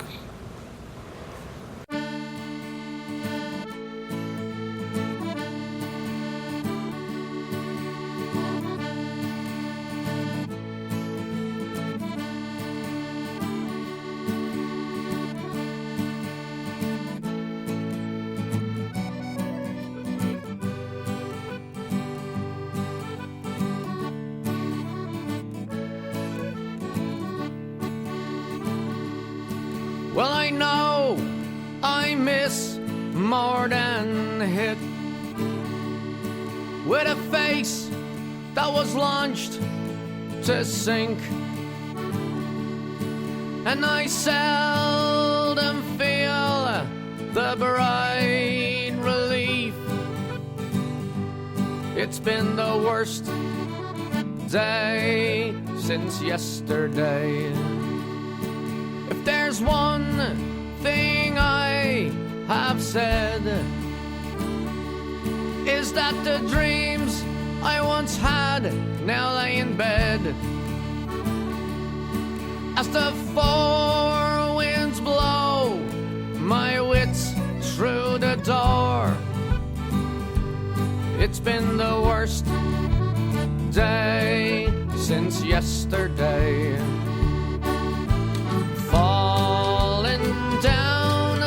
Well, I know I miss more than hit with a face that was launched to sink, and I seldom feel the bright relief. It's been the worst day since yesterday. If there's one thing I have said, is that the dreams I once had now lay in bed. As the four winds blow my wits through the door, it's been the worst day since yesterday. Falling down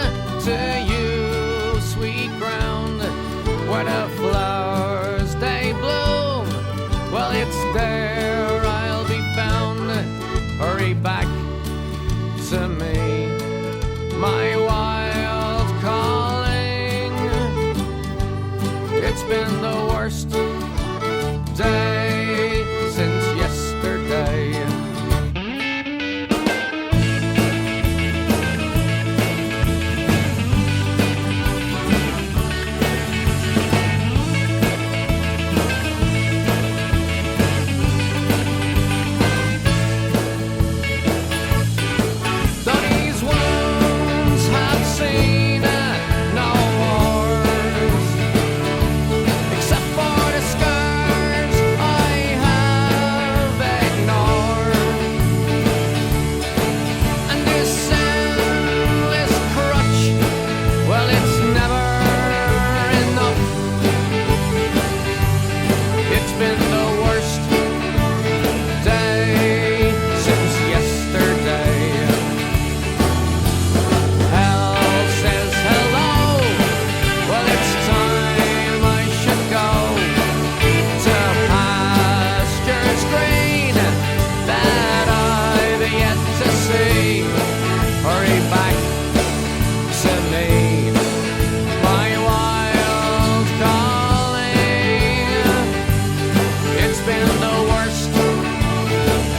to you, sweet ground, where the flowers they bloom. Well, it's there I'll be found. Hurry back to me, my wild calling. been the worst day since yesterday. Though these wounds have seen no wars, except for the scars I have ignored, and this endless crutch, well, it's never enough. It's been the worst day since yesterday. Hell says hello. Well, it's time I should go to pastures green that I've yet to see. Hurry back to me, my wild calling. It's been the worst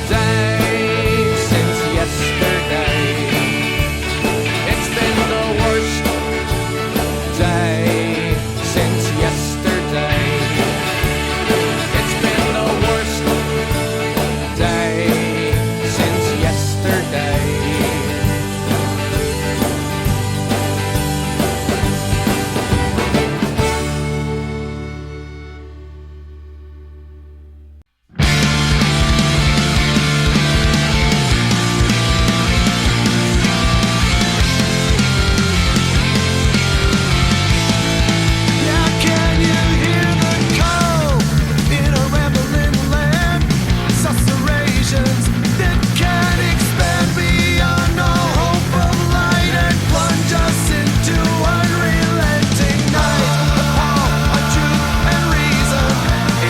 day since yesterday. It's been the worst day since yesterday. It's been the worst day since yesterday. Yeah, can you hear the call in a rambling land? Susurrations that can expand beyond all hope of light and plunge us into unrelenting night. Upon our truth and reason,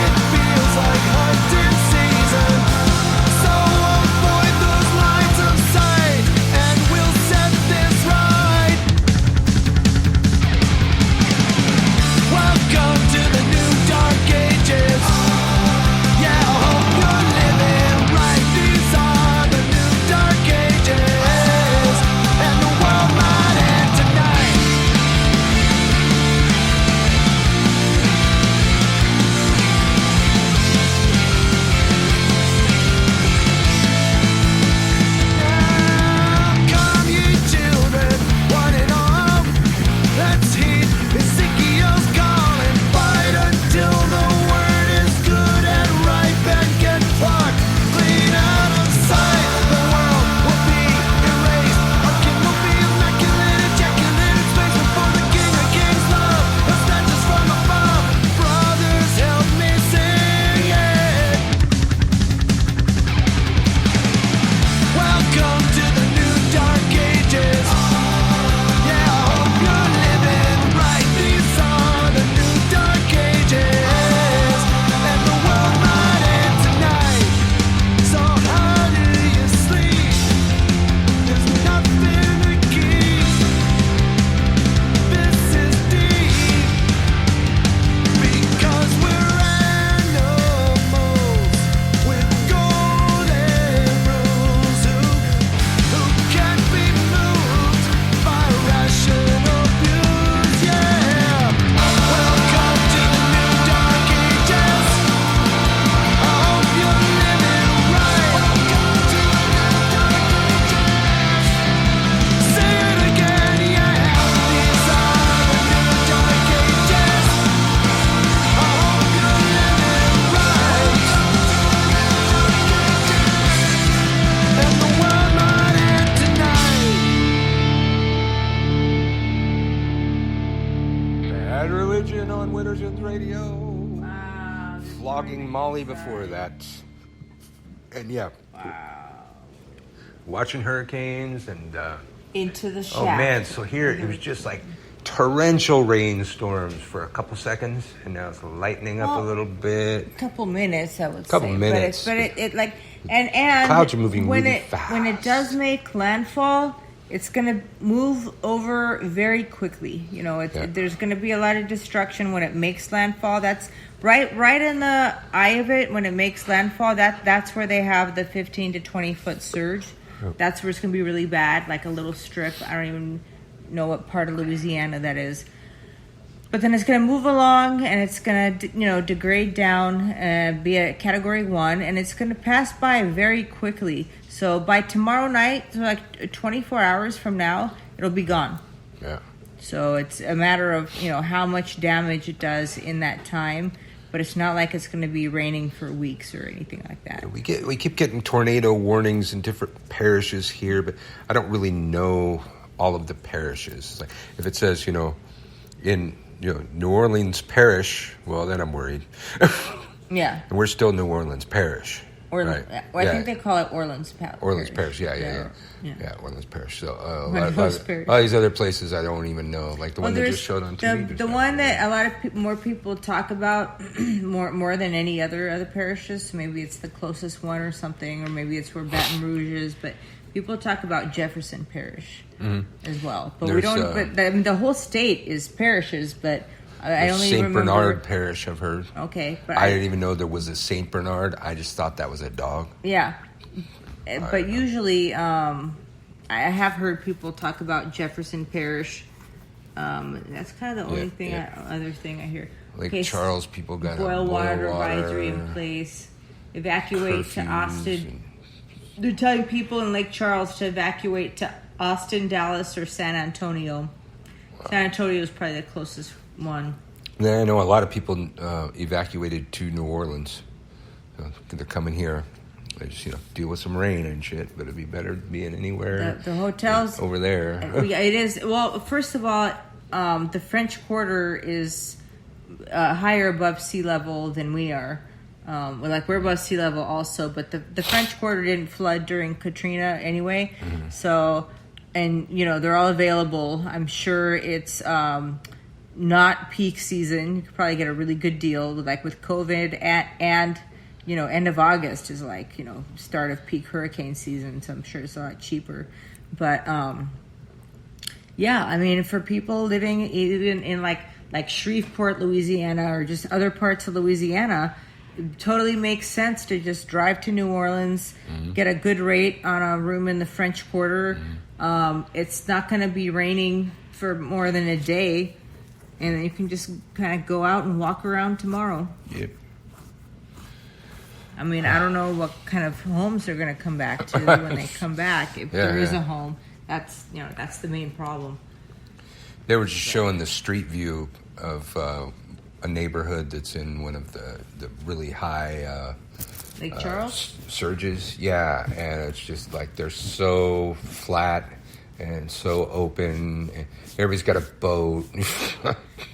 it feels like hunting season. So avoid those lines of sight, and we'll set this right. Welcome to the new dark ages. Yeah, I hope you're living right. These are the new dark ages, and the world might end tonight. Come, ye children, one and all. Let's heed Ezekiel's call and fight until the word is good and ripe and get plucked clean out of sight. The world will be erased. Our king will be immaculate, ejaculated space before the king of kings love. He'll snatch us from above. Brothers, help me sing it. Welcome to the new dark ages. Yeah, I hope you're living right. These are the new dark ages, and the world might end tonight. So how do you sleep? There's nothing to keep. This is deep, because we're animals with golden rules who can't be moved by rational views. Yeah, welcome to the new dark ages. I hope you're living right. Welcome to the new dark ages. Say it again, yeah. These are the new dark ages. I hope you're living right. And the world might end tonight. Bad Religion on Winterson's Radio. Flogging Molly before that. And yeah. Watching hurricanes and Into the shaft. oh man, so here it was just like torrential rainstorms for a couple seconds, and now it's lightening up a little bit. Couple minutes, I would Couple say. minutes. But it like and Clouds are moving when really it fast. when it does make landfall, it's going to move over very quickly. You know, there's going to be a lot of destruction when it makes landfall. That's right in the eye of it. When it makes landfall, that's where they have the 15 to 20 foot surge. Yep. That's where it's going to be really bad, like a little strip. I don't even know what part of Louisiana that is. But then it's going to move along, and it's going to, degrade down, be a Category 1, and it's going to pass by very quickly. So by tomorrow night, so like 24 hours from now, it'll be gone. Yeah. So it's a matter of, how much damage it does in that time. But it's not like it's going to be raining for weeks or anything like that. We keep getting tornado warnings in different parishes here, but I don't really know all of the parishes. Like if it says, in New Orleans Parish, well, then I'm worried. Yeah. And we're still New Orleans Parish. Right? Well, I think they call it Orleans Parish. Orleans Parish, yeah, Orleans Parish. So a Parish. lot of these other places I don't even know, like the one they just showed on TV. The one that a lot of more people talk about more than any other parishes. So maybe it's the closest one or something, or maybe it's where Baton Rouge is. But people talk about Jefferson Parish as well. But we don't. But the whole state is parishes, but. I only St. remember Bernard Parish, I've heard. Okay. But I didn't even know there was a St. Bernard. I just thought that was a dog. Yeah. But usually, I have heard people talk about Jefferson Parish. That's kind of the only other thing I hear. Lake Charles, people got boil water advisory in place. Evacuate to Austin. They're telling people in Lake Charles to evacuate to Austin, Dallas, or San Antonio. Wow. San Antonio is probably the closest one. Yeah, I know a lot of people evacuated to New Orleans. They're coming here. They just deal with some rain and shit, but it'd be better being anywhere. The hotels over there. It is. Well, first of all, the French Quarter is higher above sea level than we are. We're above sea level also, but the French Quarter didn't flood during Katrina anyway. Mm-hmm. So, and they're all available. I'm sure it's not peak season. You could probably get a really good deal with COVID and end of August is start of peak hurricane season. So I'm sure it's a lot cheaper. But for people living even in like Shreveport, Louisiana, or just other parts of Louisiana, it totally makes sense to just drive to New Orleans, get a good rate on a room in the French Quarter. It's not going to be raining for more than a day. And then you can just kind of go out and walk around tomorrow. Yep. I mean, I don't know what kind of homes they're going to come back to when they come back. If there is a home, that's the main problem. They were just showing the street view of a neighborhood that's in one of the really high Lake Charles surges. Yeah, and it's just they're so flat and so open. Everybody's got a boat.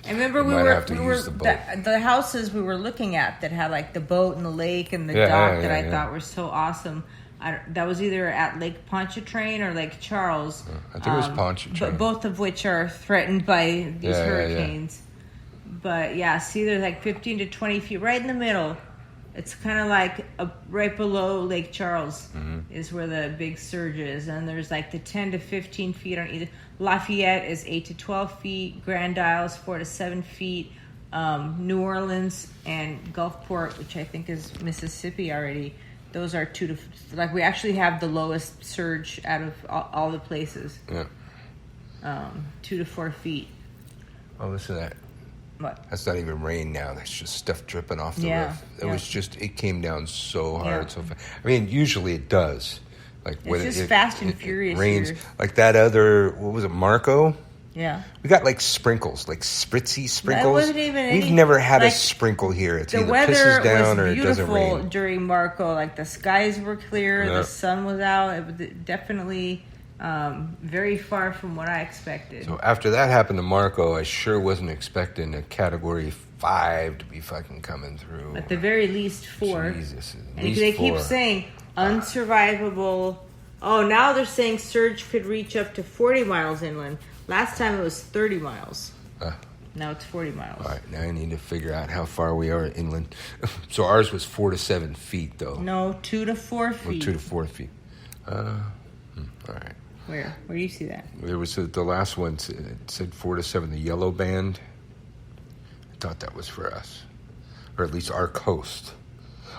I remember the houses we were looking at that had the boat and the lake and the dock that I thought were so awesome. That was either at Lake Pontchartrain or Lake Charles. I think it was Pontchartrain. But both of which are threatened by these hurricanes. But see, there's 15 to 20 feet right in the middle. It's kind of right below Lake Charles is where the big surge is. And there's the 10 to 15 feet on either. Lafayette is 8 to 12 feet. Grand Isles 4 to 7 feet. New Orleans and Gulfport, which I think is Mississippi already, those are 2 to... we actually have the lowest surge out of all the places. Yeah. 2 to 4 feet. Oh, listen to that. What? That's not even rain now. That's just stuff dripping off the roof. It came down so hard, so fast. I mean, usually it does. It's just fast and furious. It rains. Here. Like that other, what was it, Marco? Yeah. We got sprinkles, spritzy sprinkles. That wasn't even We've never had a sprinkle here. It's either pisses down or it doesn't rain. The weather was beautiful during Marco. The skies were clear. The sun was out. It was definitely... very far from what I expected. So after that happened to Marco, I sure wasn't expecting a Category 5 to be fucking coming through. At the very least 4. Jesus. And they keep saying unsurvivable. Oh, now they're saying surge could reach up to 40 miles inland. Last time it was 30 miles. Now it's 40 miles. All right, now I need to figure out how far we are inland. So ours was 4 to 7 feet, though. No, 2 to 4 feet. 2 to 4 feet. All right. Where do you see that? There was the last one. It said 4 to 7. The yellow band. I thought that was for us, or at least our coast.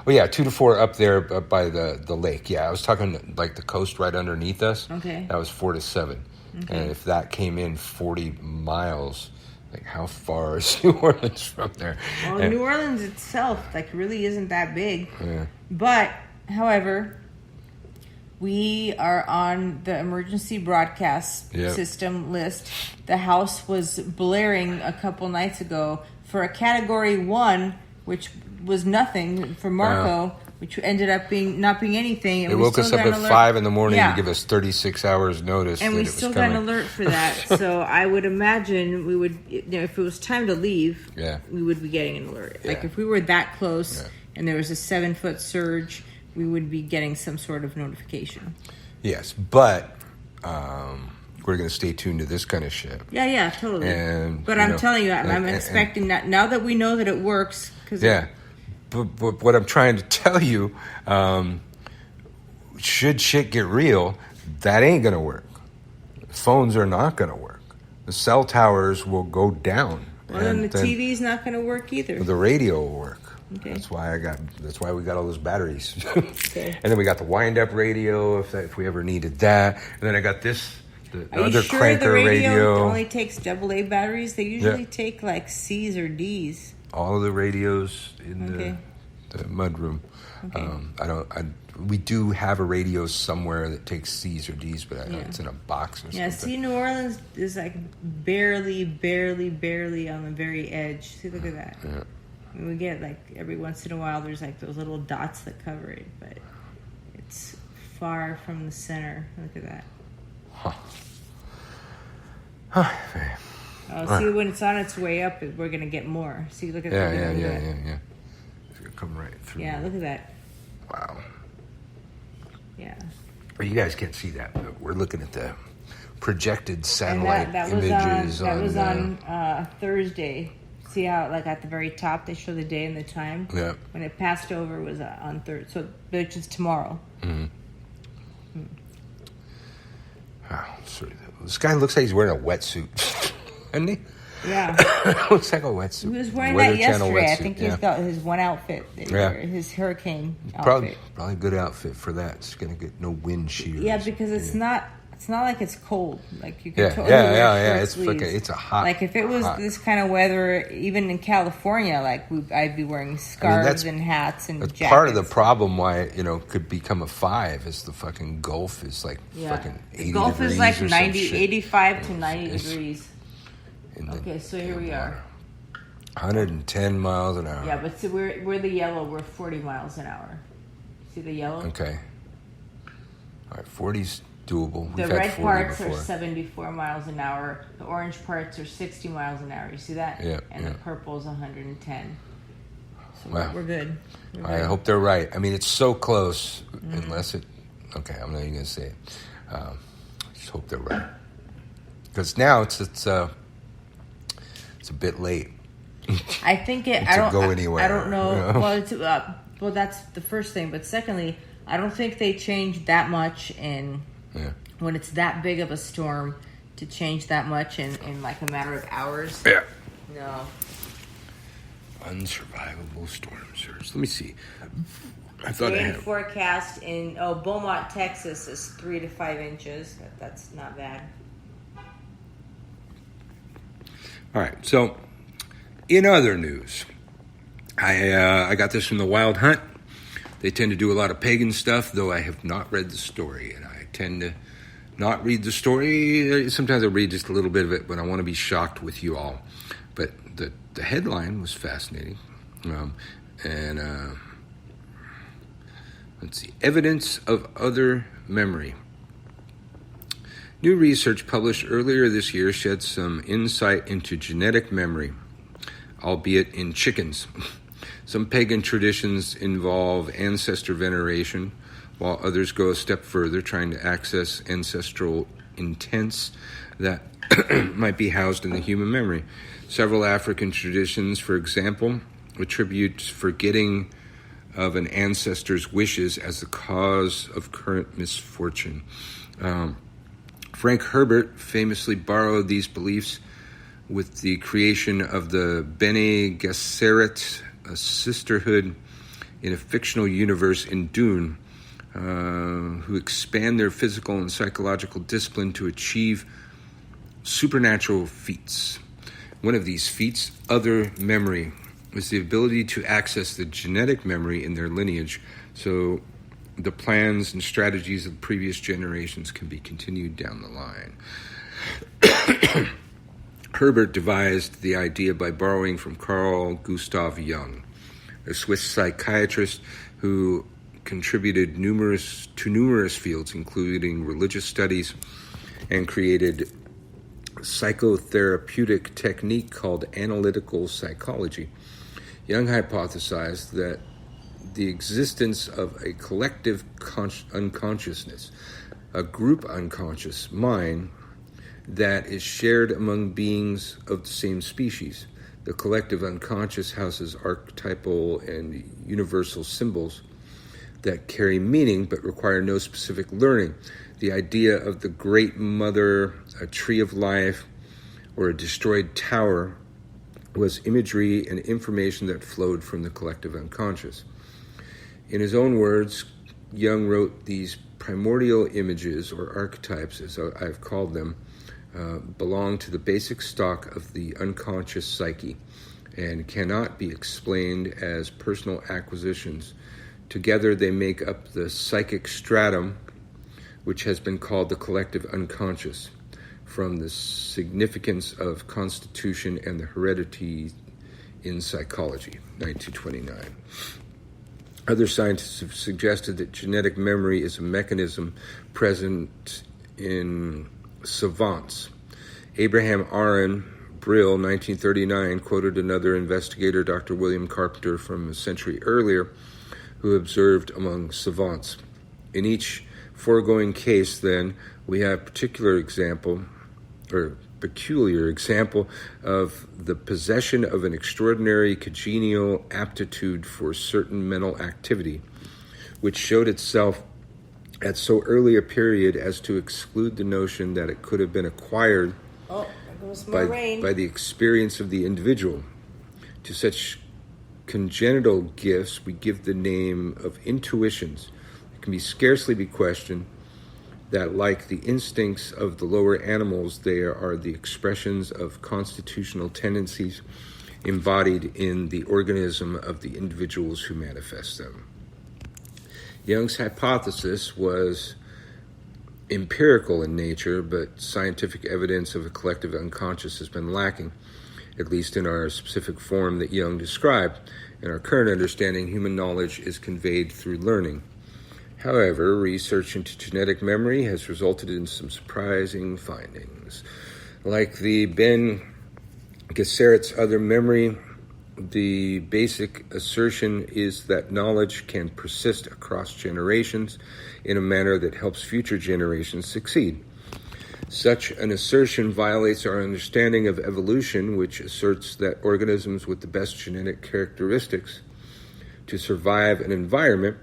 Oh yeah, 2 to 4 up there by the lake. Yeah, I was talking like the coast right underneath us. Okay. That was 4 to 7. Okay. And if that came in 40 miles, like how far is New Orleans from there? Well, New Orleans itself, like, really isn't that big. Yeah. But, however, we are on the emergency broadcast system list. The house was blaring a couple nights ago for a Category 1, which was nothing for Marco, which ended up not being anything. They woke us up at 5 in the morning to give us 36 hours notice. And we still got an alert for that. So I would imagine we would, if it was time to leave, we would be getting an alert. Yeah. Like if we were that close and there was a 7-foot surge, we would be getting some sort of notification. Yes, but we're going to stay tuned to this kind of shit. Yeah, totally. But I'm telling you, I'm expecting that now that we know that it works. But what I'm trying to tell you, should shit get real, that ain't going to work. Phones are not going to work. The cell towers will go down. Well, then the TV's not going to work either. The radio will work. Okay. That's why we got all those batteries. Okay. And then we got the wind-up radio if we ever needed that. And then I got this, the Are other you sure cranker the radio radio. only takes AA batteries? They usually take like C's or D's. All of the radios in the mudroom. Okay. We do have a radio somewhere that takes C's or D's, but it's in a box or something. Yeah, see, New Orleans is like barely on the very edge. See, look at that. Yeah. I mean, we get like every once in a while there's like those little dots that cover it, but it's far from the center. Look at that. See, when it's on its way up, we're going to get more. See, look at that. Yeah. It's going to come right through. Yeah, look at that. Wow. Yeah. Well, you guys can't see that, but we're looking at the projected satellite that images. That was on Thursday. See how, like, at the very top, they show the day and the time? Yeah. When it passed over, it was on Thursday, so which is tomorrow. Mm-hmm. Wow. Sorry. This guy looks like he's wearing a wetsuit. Isn't he? Yeah. Looks like a wetsuit. He was wearing Weather that Channel yesterday. I wetsuit, think he's got his one outfit. His hurricane outfit. Probably a good outfit for that. It's going to get no wind shears. Yeah, because it's not like it's cold. Like you can totally wear short sleeves. It's a hot. Like if it was this kind of weather, even in California, like I'd be wearing scarves and hats and that's jackets. Part of the problem why it could become a 5 is the fucking Gulf is like fucking 80 Gulf degrees is like or 85 to 90 degrees. Okay, so here we are. 110 miles an hour. Yeah, but see, we're the yellow. We're 40 miles an hour. See the yellow? Okay. All right, 40's doable. The We've red had 40 parts before. are 74 miles an hour. The orange parts are 60 miles an hour. You see that? Yeah. And the purple is 110. So Wow. we're good. I hope they're right. I mean, it's so close, unless it... Okay, I'm not even going to say it. Just hope they're right. Because now it's a bit late. I think it. to go anywhere. I don't know. You know? Well, that's the first thing. But secondly, I don't think they changed that much when it's that big of a storm to change that much in like a matter of hours. Yeah. No. Unsurvivable storm surge. Let me see. I thought I Rain had... forecast in Beaumont, Texas is 3 to 5 inches. That's not bad. All right, so in other news, I got this from the Wild Hunt. They tend to do a lot of pagan stuff, though I have not read the story, and I tend to not read the story. Sometimes I read just a little bit of it, but I want to be shocked with you all. But the headline was fascinating, let's see, evidence of other memory. New research published earlier this year shed some insight into genetic memory, albeit in chickens. Some pagan traditions involve ancestor veneration, while others go a step further, trying to access ancestral intents that might be housed in the human memory. Several African traditions, for example, attribute forgetting of an ancestor's wishes as the cause of current misfortune. Frank Herbert famously borrowed these beliefs with the creation of the Bene Gesserit, a sisterhood in a fictional universe in Dune, who expand their physical and psychological discipline to achieve supernatural feats. One of these feats, other memory, is the ability to access the genetic memory in their lineage, so the plans and strategies of previous generations can be continued down the line. Herbert devised the idea by borrowing from Carl Gustav Jung, a Swiss psychiatrist who contributed to numerous fields, including religious studies, and created a psychotherapeutic technique called analytical psychology. Jung hypothesized that the existence of a collective unconsciousness, a group unconscious mind that is shared among beings of the same species. The collective unconscious houses archetypal and universal symbols that carry meaning but require no specific learning. The idea of the Great Mother, a tree of life, or a destroyed tower was imagery and information that flowed from the collective unconscious. In his own words, Jung wrote these primordial images, or archetypes as I've called them, belong to the basic stock of the unconscious psyche and cannot be explained as personal acquisitions. Together they make up the psychic stratum, which has been called the collective unconscious, from the significance of constitution and the heredity in psychology, 1929. Other scientists have suggested that genetic memory is a mechanism present in savants. Abraham Aaron Brill, 1939, quoted another investigator, Dr. William Carpenter, from a century earlier, who observed among savants. In each foregoing case, then, we have peculiar example of the possession of an extraordinary congenial aptitude for certain mental activity, which showed itself at so early a period as to exclude the notion that it could have been acquired by the experience of the individual. To such congenital gifts we give the name of intuitions. It can scarcely be questioned that, like the instincts of the lower animals, they are the expressions of constitutional tendencies embodied in the organism of the individuals who manifest them. Jung's hypothesis was empirical in nature, but scientific evidence of a collective unconscious has been lacking, at least in our specific form that Jung described. In our current understanding, human knowledge is conveyed through learning. However, research into genetic memory has resulted in some surprising findings. Like the Ben Gesserit's other memory, the basic assertion is that knowledge can persist across generations in a manner that helps future generations succeed. Such an assertion violates our understanding of evolution, which asserts that organisms with the best genetic characteristics to survive an environment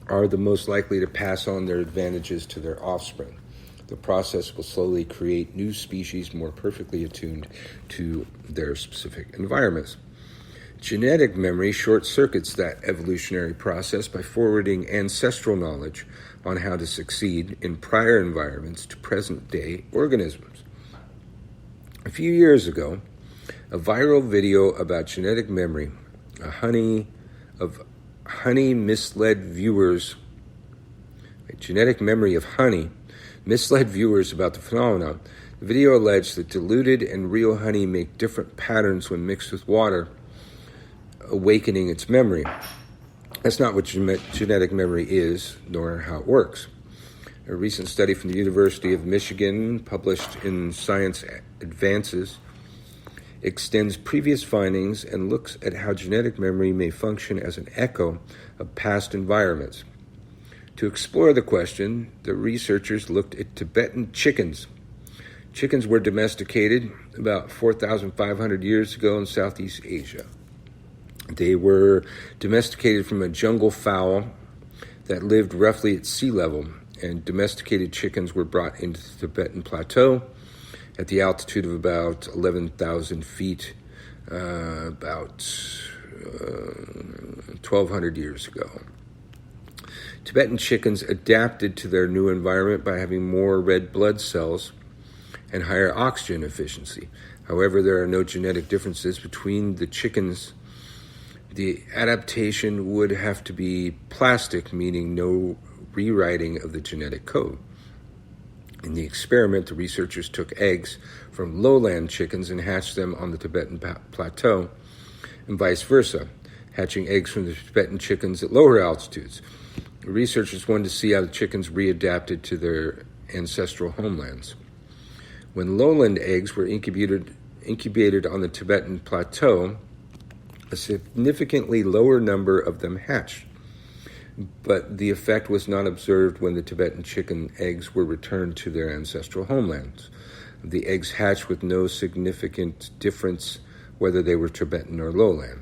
are the most likely to pass on their advantages to their offspring. The process will slowly create new species more perfectly attuned to their specific environments. Genetic memory short-circuits that evolutionary process by forwarding ancestral knowledge on how to succeed in prior environments to present-day organisms. A few years ago, a viral video about genetic memory, misled viewers about the phenomenon. The video alleged that diluted and real honey make different patterns when mixed with water, awakening its memory. That's not what genetic memory is, nor how it works. A recent study from the University of Michigan, published in Science Advances, extends previous findings and looks at how genetic memory may function as an echo of past environments. To explore the question, the researchers looked at Tibetan chickens. Chickens were domesticated about 4,500 years ago in Southeast Asia. They were domesticated from a jungle fowl that lived roughly at sea level and domesticated chickens were brought into the Tibetan Plateau at the altitude of about 11,000 feet, about 1,200 years ago. Tibetan chickens adapted to their new environment by having more red blood cells and higher oxygen efficiency. However, there are no genetic differences between the chickens. The adaptation would have to be plastic, meaning no rewriting of the genetic code. In the experiment, the researchers took eggs from lowland chickens and hatched them on the Tibetan Plateau, and vice versa, hatching eggs from the Tibetan chickens at lower altitudes. The researchers wanted to see how the chickens readapted to their ancestral homelands. When lowland eggs were incubated on the Tibetan Plateau, a significantly lower number of them hatched, but the effect was not observed when the Tibetan chicken eggs were returned to their ancestral homelands. The eggs hatched with no significant difference whether they were Tibetan or lowland.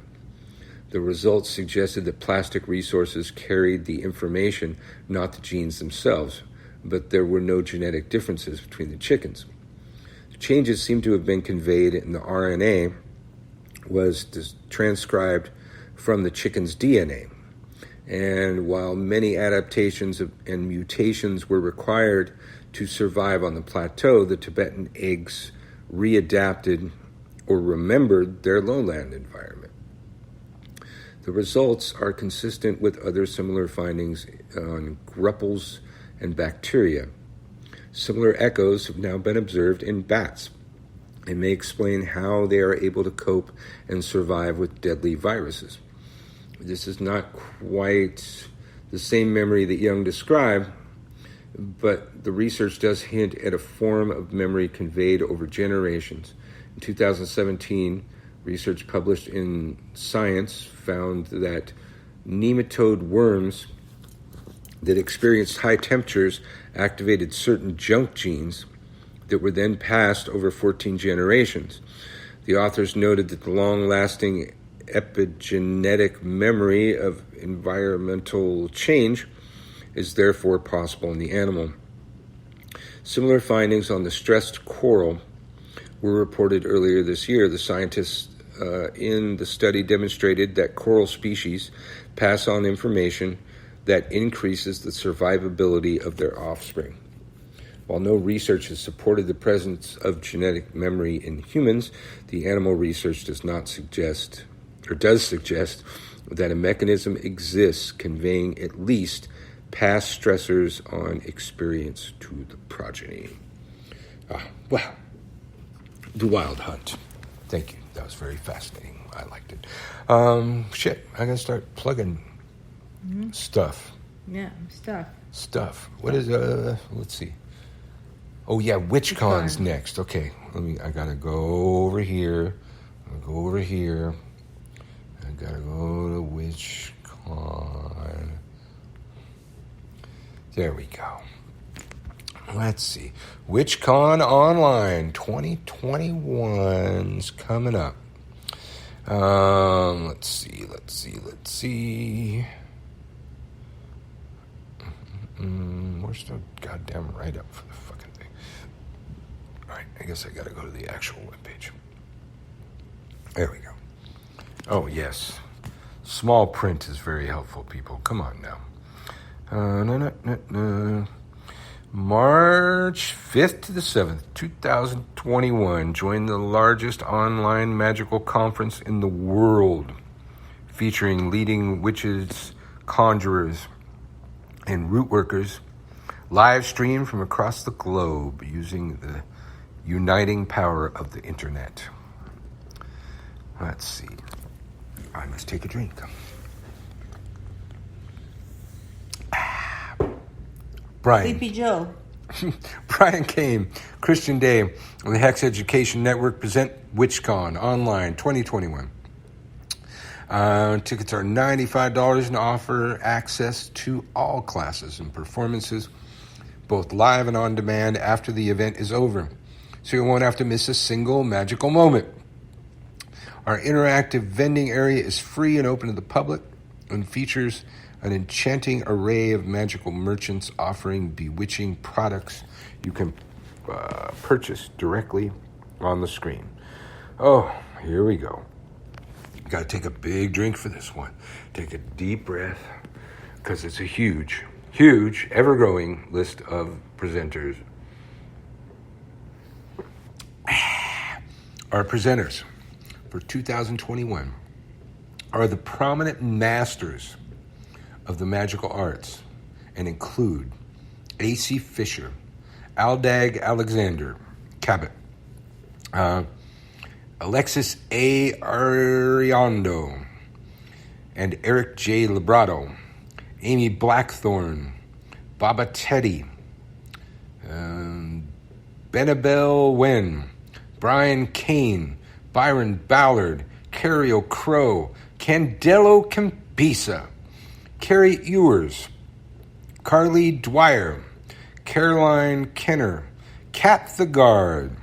The results suggested that plastic resources carried the information, not the genes themselves, but there were no genetic differences between the chickens. The changes seem to have been conveyed in the RNA was transcribed from the chicken's DNA. And while many adaptations and mutations were required to survive on the plateau, the Tibetan eggs readapted or remembered their lowland environment. The results are consistent with other similar findings on grupples and bacteria. Similar echoes have now been observed in bats and may explain how they are able to cope and survive with deadly viruses. This is not quite the same memory that Jung described, but the research does hint at a form of memory conveyed over generations. In 2017, research published in Science found that nematode worms that experienced high temperatures activated certain junk genes that were then passed over 14 generations. The authors noted that the long-lasting epigenetic memory of environmental change is therefore possible in the animal. Similar findings on the stressed coral were reported earlier this year. The scientists in the study demonstrated that coral species pass on information that increases the survivability of their offspring. While no research has supported the presence of genetic memory in humans, the animal research does suggest that a mechanism exists conveying at least past stressors on experience to the progeny. Well, The Wild Hunt. Thank you. That was very fascinating. I liked it. I gotta start plugging stuff. Yeah, stuff. What is let's see. Oh yeah, WitchCon's next. Okay, I gotta go over here. I gotta go to WitchCon. There we go. Let's see. WitchCon Online 2021's coming up. Let's see. Where's the goddamn write-up for the fucking thing? All right, I guess I gotta go to the actual webpage. There we go. Oh, yes. Small print is very helpful, people. Come on now. March 5th to the 7th, 2021. Join the largest online magical conference in the world, featuring leading witches, conjurers, and root workers, live stream from across the globe using the uniting power of the internet. Let's see. I must take a drink. Brian. Sleepy Joe. Brian Kane, Christian Day, and the Hex Education Network present WitchCon Online 2021. Tickets are $95 and offer access to all classes and performances, both live and on demand after the event is over, so you won't have to miss a single magical moment. Our interactive vending area is free and open to the public and features an enchanting array of magical merchants offering bewitching products you can purchase directly on the screen. Oh, here we go. Got to take a big drink for this one. Take a deep breath, because it's a huge, ever-growing list of presenters. Our presenters for 2021 are the prominent masters of the magical arts and include A.C. Fisher, Aldag Alexander Cabot, Alexis A. Ariondo, and Eric J. Librato, Amy Blackthorne, Baba Teddy, Benabel Wen, Brian Kane, Byron Ballard, Carrie O'Crow, Candelo Campisa, Carrie Ewers, Carly Dwyer, Caroline Kenner, Kat the Guard,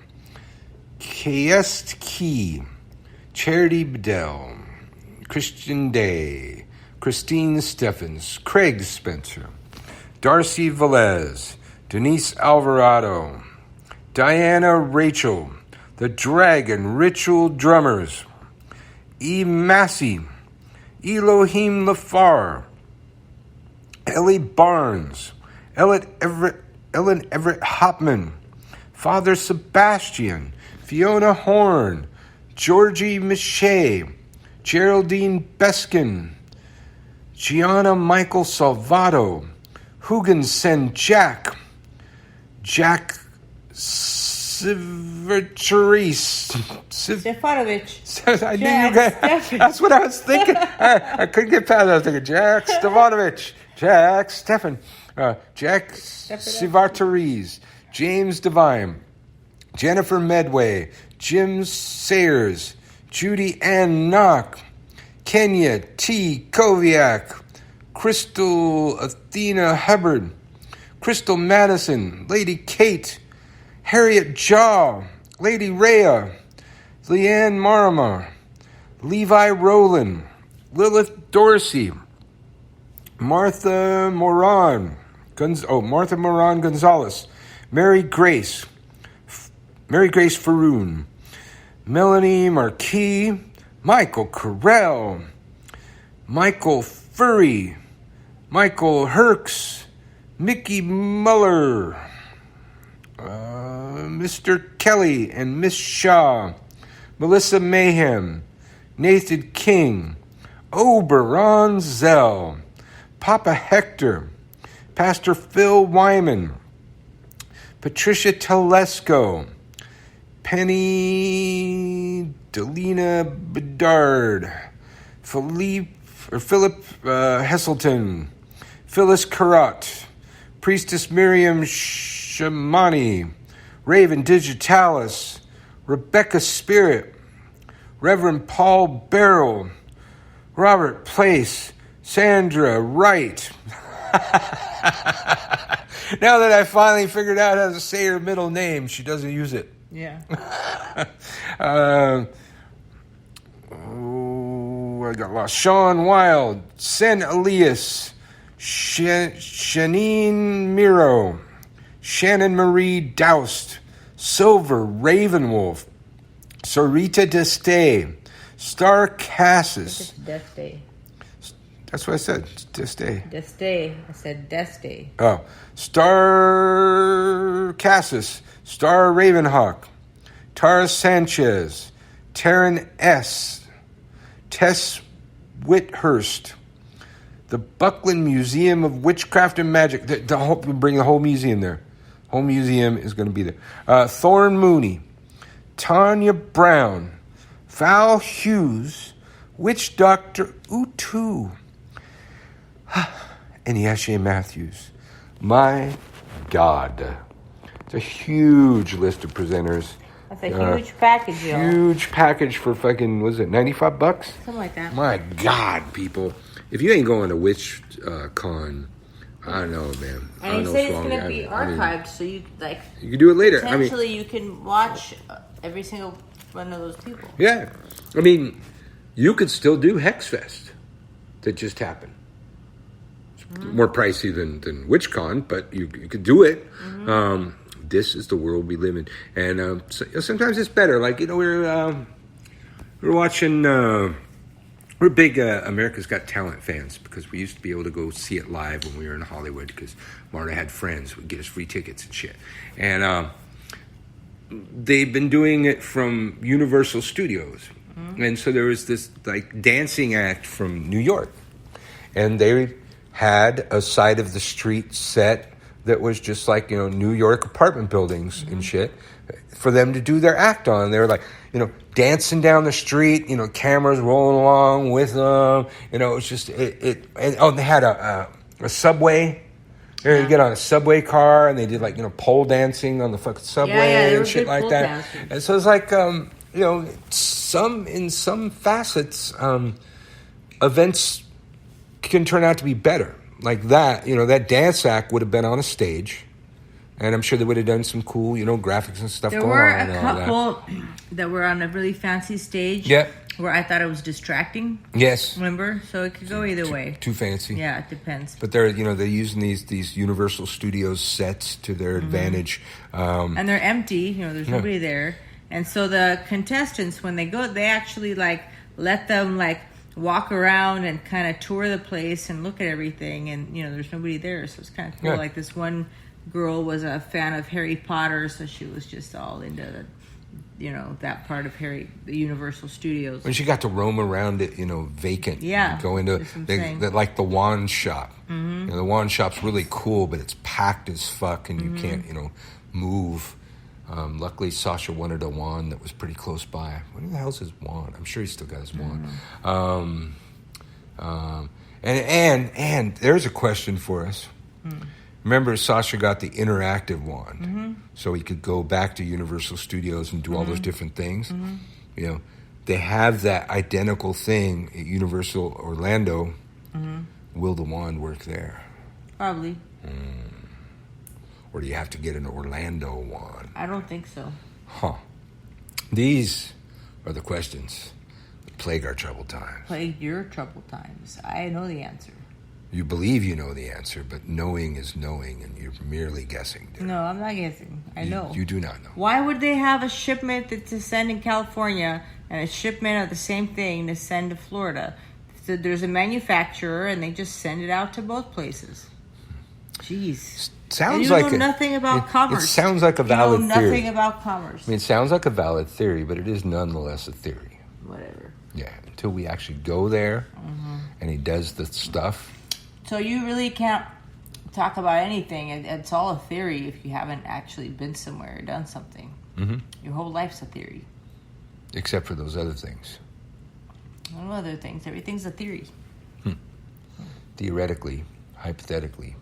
Kayest Key, Charity Bedell, Christian Day, Christine Steffens, Craig Spencer, Darcy Velez, Denise Alvarado, Diana Rachel, The Dragon Ritual Drummers, E. Massey, Elohim Lafar, Ellie Barnes, Ellen Everett Hopman, Father Sebastian, Fiona Horn, Georgie Miche, Geraldine Beskin, Gianna Michael Salvato, Hugen Sen Jack Stefanovic. I knew you guys. That's what I was thinking. I couldn't get past it. I was thinking Jack Stefanovic, Jack Stefan, Jack Sivartaris, James Devine, Jennifer Medway, Jim Sayers, Judy Ann Knock, Kenya T. Koviak, Crystal Athena Hubbard, Crystal Madison, Lady Kate, Harriet Jaw, Lady Rhea, Leanne Marama, Levi Rowland, Lilith Dorsey, Martha Moran Gonzalez, Mary Grace Faroon, Melanie Marquis, Michael Carell, Michael Furry, Michael Herks, Mickey Muller, Mr. Kelly and Miss Shaw, Melissa Mayhem, Nathan King, Oberon Zell, Papa Hector, Pastor Phil Wyman, Patricia Telesco, Penny Delina Bedard, Philip Heselton, Phyllis Carrot, Priestess Miriam Shamani, Raven Digitalis, Rebecca Spirit, Reverend Paul Barrel, Robert Place, Sandra Wright. Now that I finally figured out how to say her middle name, she doesn't use it. Yeah. I got lost. Sean Wild, Sen Elias, Shanine Miro, Shannon Marie Doust, Silver Ravenwolf, Sarita Deste, Star Cassis. Deste. That's what I said. Deste. Deste. I said Deste. Oh. Star Cassis, Star Ravenhawk, Tara Sanchez, Taryn S., Tess Whithurst, the Buckland Museum of Witchcraft and Magic. We'll bring the whole museum there. Whole museum is going to be there. Thorne Mooney, Tanya Brown, Val Hughes, Witch Doctor Utu, and Yashe Matthews. My God. It's a huge list of presenters. That's a huge package, y'all. Huge package for fucking, what is it, $95? Something like that. My God, people. If you ain't going to Witch Con, I don't know, man. And he said it's going to be archived, so you you can do it later. Potentially, you can watch every single one of those people. Yeah. I mean, you could still do Hex Fest that just happened. More pricey than WitchCon, but you could do it. This is the world we live in, and sometimes it's better. Like we're watching. We're big America's Got Talent fans because we used to be able to go see it live when we were in Hollywood because Marta had friends who would get us free tickets and shit. And they've been doing it from Universal Studios. And so there was this like dancing act from New York. And they had a side of the street set that was just like, New York apartment buildings and shit for them to do their act on. They were like, dancing down the street, cameras rolling along with them. It was just, they had a subway. You get on a subway car and they did like, pole dancing on the fucking subway and shit like that. Dancers. And so it's like, in some facets, events can turn out to be better. Like that, that dance act would have been on a stage. And I'm sure they would have done some cool, graphics and stuff going on. There were a couple that were on a really fancy stage. Yeah. Where I thought it was distracting. Yes. Remember? So it could go either way. Too fancy. Yeah, it depends. But they're using these Universal Studios sets to their advantage. And they're empty. There's nobody there. And so the contestants, when they go, they actually let them walk around and kind of tour the place and look at everything. And there's nobody there, so it's kind of cool. Yeah. Like this one girl was a fan of Harry Potter, so she was just all into that part of the Universal Studios. When she got to roam around it, vacant. Yeah. Go into like the wand shop. The wand shop's really cool, but it's packed as fuck, and you can't, move. Luckily, Sasha wanted a wand that was pretty close by. Where the hell's his wand? I'm sure he's still got his wand. And there's a question for us. Remember, Sasha got the interactive wand, so he could go back to Universal Studios and do all those different things. They have that identical thing at Universal Orlando. Will the wand work there? Probably. Or do you have to get an Orlando wand? I don't think so. Huh. These are the questions that plague our troubled times. Plague your troubled times. I know the answer. You believe you know the answer, but knowing is knowing, and you're merely guessing. Dear. No, I'm not guessing. I know. You do not know. Why would they have a shipment to send in California and a shipment of the same thing to send to Florida? So there's a manufacturer, and they just send it out to both places. Jeez. Sounds you like know nothing about commerce. It sounds like a valid you know theory. Nothing about commerce. I mean, it sounds like a valid theory, but it is nonetheless a theory. Whatever. Yeah, until we actually go there, and he does the stuff. So you really can't talk about anything. It's all a theory if you haven't actually been somewhere or done something. Your whole life's a theory. Except for those other things. No other things. Everything's a theory. Theoretically, hypothetically.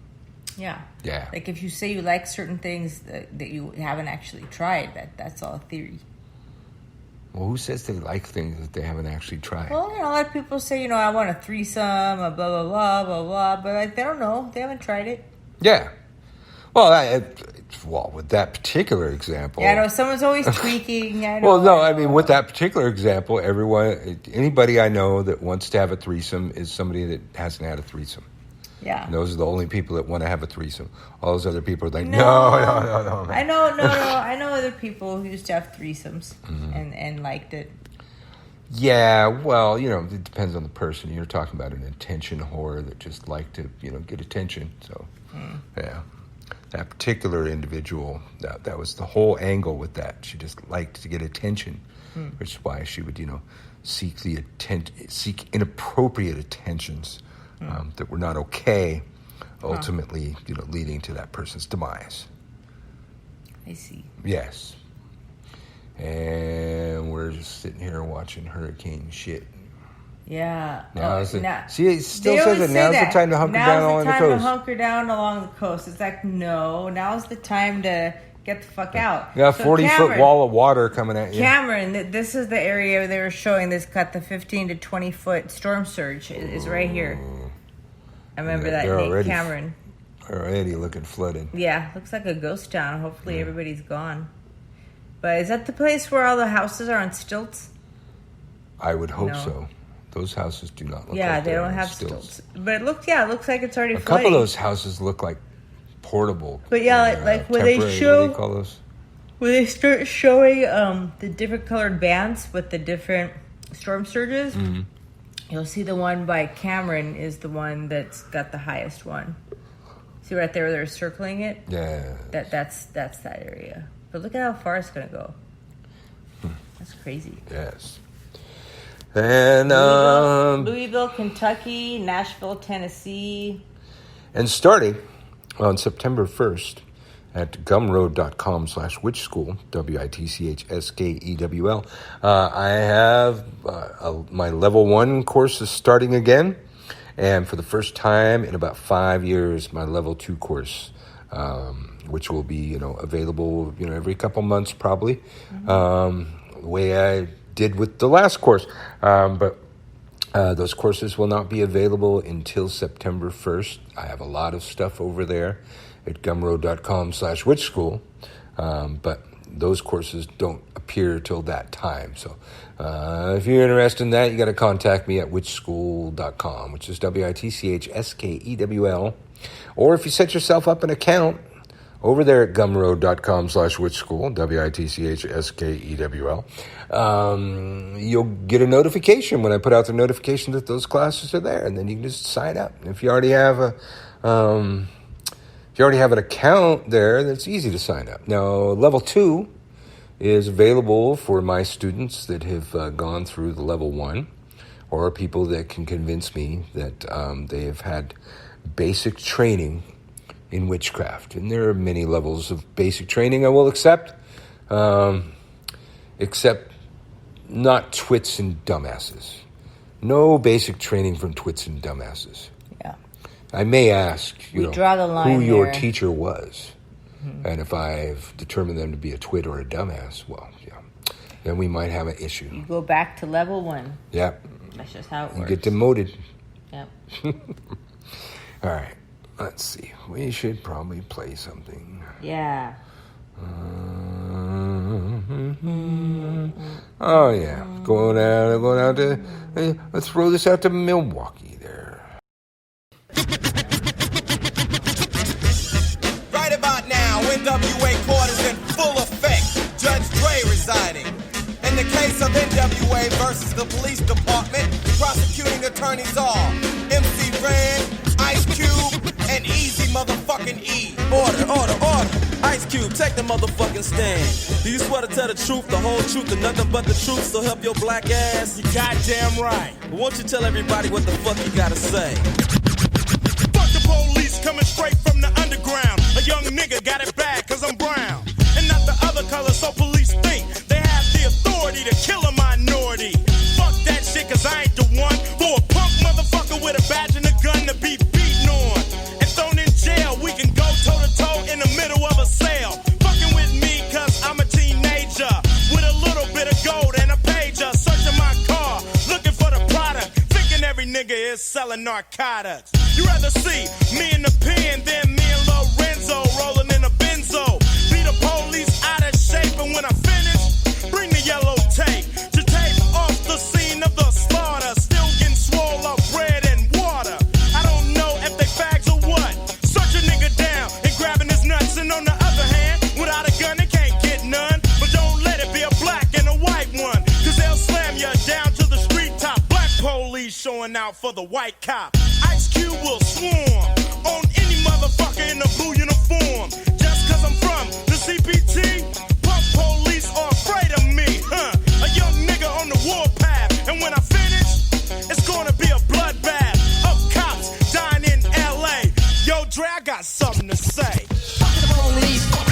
Yeah. Yeah. Like if you say you like certain things that you haven't actually tried, that's all a theory. Well, who says they like things that they haven't actually tried? Well, a lot of people say, I want a threesome, a blah, blah, blah, blah, blah, but they don't know. They haven't tried it. Yeah. Well, with that particular example... Yeah, I know. Someone's always tweaking. I know. Well, no, I mean, with that particular example, anybody I know that wants to have a threesome is somebody that hasn't had a threesome. Yeah. And those are the only people that want to have a threesome. All those other people are like, no. I know, I know other people who used to have threesomes and liked it. Yeah, well, it depends on the person. You're talking about an attention whore that just liked to, get attention. So, yeah. That particular individual, that was the whole angle with that. She just liked to get attention, which is why she would, seek inappropriate attentions that were not okay, ultimately, leading to that person's demise. I see. Yes. And we're just sitting here watching hurricane shit. Yeah. See, it still says that now's the time to hunker down along the coast. Now's the time to hunker down along the coast. It's like, no, now's the time to get the fuck out. You got a 40-foot wall of water coming at you. Cameron, this is the area they were showing. This got the 15 to 20-foot storm surge is right here. I remember that name, Cameron. Already looking flooded. Yeah, looks like a ghost town. Hopefully everybody's gone. But is that the place where all the houses are on stilts? I would hope so. Those houses do not look Yeah, like they they're don't on have stilts. But it looks like it's already A flooding. couple of those houses look like portable. But yeah, like when they temporary, show, what do you call those? when they start showing the different colored bands with the different storm surges, you'll see the one by Cameron is the one that's got the highest one. See right there where they're circling it? Yeah. That's that area. But look at how far it's gonna go. That's crazy. Yes. And Louisville, Kentucky, Nashville, Tennessee. And starting on September 1st at gumroad.com/witchschool, WITCHSKEWL, I have my level 1 course is starting again. And for the first time in about 5 years, my level 2 course, which will be, available, every couple months probably, the way I did with the last course. But those courses will not be available until September 1st. I have a lot of stuff over there at gumroad.com/witchschool, but those courses don't appear till that time. So if you're interested in that, you got to contact me at witchschool.com, which is WITCHSKEWL. Or if you set yourself up an account over there at gumroad.com/witchschool, WITCHSKEWL, you'll get a notification when I put out the notification that those classes are there, and then you can just sign up. And if you already have an account there, that's easy to sign up. Now, level 2 is available for my students that have gone through the level 1, or people that can convince me that they have had basic training in witchcraft. And there are many levels of basic training I will accept, except not twits and dumbasses. No basic training from twits and dumbasses. Yeah. I may ask, draw the line who your there. teacher was. And if I've determined them to be a twit or a dumbass, well, yeah, then we might have an issue. You go back to level 1. Yeah. That's just how it You works. get demoted. Yep. All right. Let's see. We should probably play something. Yeah. Oh, yeah. Going out to... let's throw this out to Milwaukee there. Right about now, NWA court is in full effect. Judge Dre resigning. In the case of NWA versus the police department, prosecuting attorneys are MC Ren, Ice Cube, and Easy motherfucking E. Order. Ice Cube, take the motherfucking stand. Do you swear to tell the truth, the whole truth, and nothing but the truth, so help your black ass? You goddamn right. But won't you tell everybody what the fuck you gotta say? Fuck the police coming straight from the underground. A young nigga got it bad cause I'm brown. And not the other color, so police think they have the authority to kill a minority. Fuck that shit cause I ain't the one for a punk motherfucker with a badge and a gun to be beaten on and thrown in jail. We can go toe to toe in the middle of a sale. Fucking with me cause I'm a teenager with a little bit of gold and a pager. Searching my car, looking for the product, thinking every nigga is selling narcotics. You rather see me in the pen than me and Lorenzo rolling in a benzo. Be the police out of shape, and when I finish, bring the yellow tape to tape off the scene of the slaughter. Still getting swole up bread and water. I don't know if they fags or what. Search a nigga down and grabbing his nuts, and on the other hand, without a gun they can't get none. But don't let it be a black and a white one, cause they'll slam you down to the street top. Black police showing out for the white cop. Ice Cube will swarm on any motherfucker in a blue uniform. Just cause I'm from the CPT, punk police are afraid of me, huh? A young nigga on the warpath, and when I finish, it's gonna be a bloodbath of cops dying in LA. Yo, Dre, I got something to say. Fuck the police. Fuck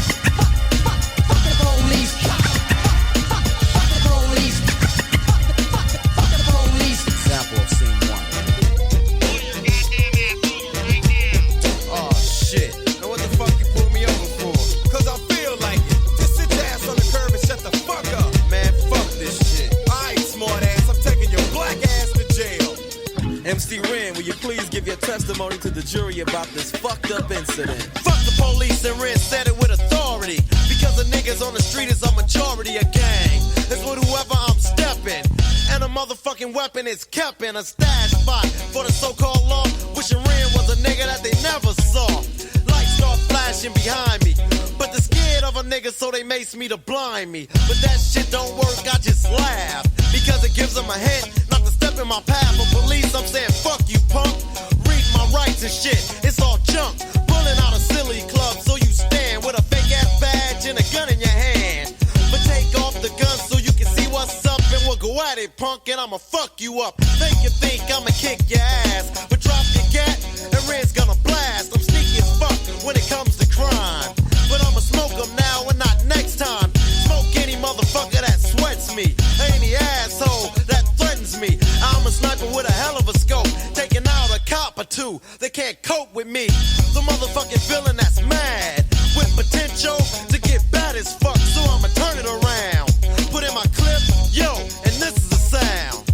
the police. Fuck the police. Fuck the police. Example of scene 1. Oh shit. Now what the fuck you pull me over for? Cause I feel like it. Just sit your ass on the curb and shut the fuck up. Man, fuck this shit. Alright, smart ass, I'm taking your black ass to jail. MC Ren, will you please give your testimony to the jury about this fucked up incident? Fuck the police, and Ren said it with authority. Because the niggas on the street is a majority of gang. That's with whoever I'm stepping. And a motherfucking weapon is kept in a stash spot for the so-called law. Wishing Ren was a nigga that they never saw. Lights start flashing behind me, but they're scared of a nigga, so they mace me to blind me. But that shit don't work, I just laugh, because it gives them a hint not to step in my path. For police, I'm saying fuck you, punk. Read my rights and shit, it's all junk. Pulling out a silly club, so you stand with a fake ass badge and a gun in your hand. But take off the gun so you can see what's up, and we'll go at it, punk, and I'ma fuck you up. Make you think I'ma kick your ass, but drop your gat and Red's gonna blast. I'm sneaky as fuck when it comes to crime, but I'ma smoke them now and not next time. Smoke any motherfucker that sweats me, any asshole that threatens me. I'm a sniper with a hell of a scope, taking out a cop or two. They can't cope with me. The motherfucking villain that's mad with potential to get bad as fuck, so I'ma turn it around. Put in my clip, yo, and this is the sound.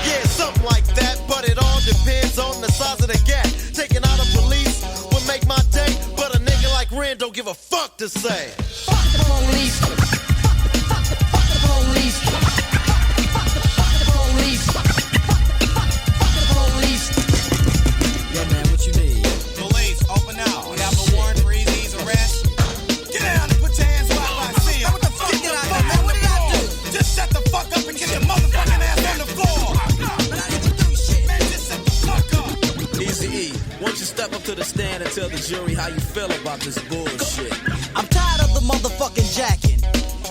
Yeah, something like that, but it all depends on the size of the gap. Taking out a police would make my day, but a nigga like Ren don't give a fuck to say. Fuck the police. Fuck the police. Fuck the police. Fuck the police. Yo, man, what you need? Police, open out. We have a warrant for Easy's arrest. Get down and put your hands where I see him. What the fuck? Get out of here, man. What did I do? Just shut the fuck up and get your motherfucking ass on the floor. But I didn't do shit. Man, just shut the fuck up. Easy E, won't you step up to the stand and tell the jury how you feel about this bullshit? I'm tired of the motherfucking jacking.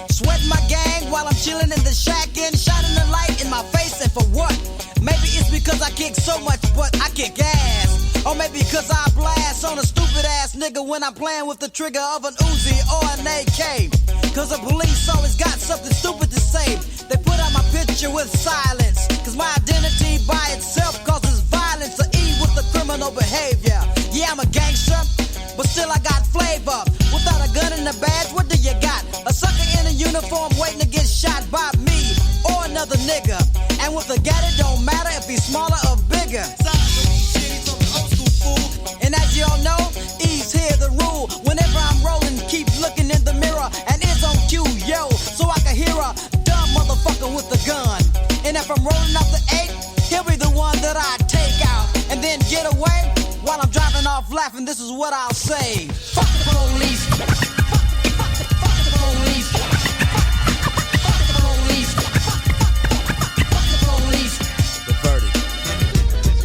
Sweating my gang while I'm chilling in the shack and shining the light in my face, and for what? Maybe it's because I kick so much, but I kick ass. Or maybe because I blast on a stupid ass nigga when I'm playing with the trigger of an Uzi or an AK. Cause the police always got something stupid to say. They put out my picture with silence, cause my identity by itself causes violence. To E with the criminal behavior. Yeah, I'm a gangster, but still I got flavor. Without a gun and a badge, what do you got? A sucker in a uniform waiting to get shot by me or another nigga. And with a gat, it don't matter if he's smaller or bigger. And as y'all know, E's here the rule. Whenever I'm rolling, keep looking in the mirror, and it's on cue, yo, so I can hear a dumb motherfucker with the gun. And if I'm rolling up the 8, he'll be the one that I take out and then get away. While I'm driving off laughing, this is what I'll say. Fuck the police. Fuck the police. Fuck the police. Fuck the police. The verdict.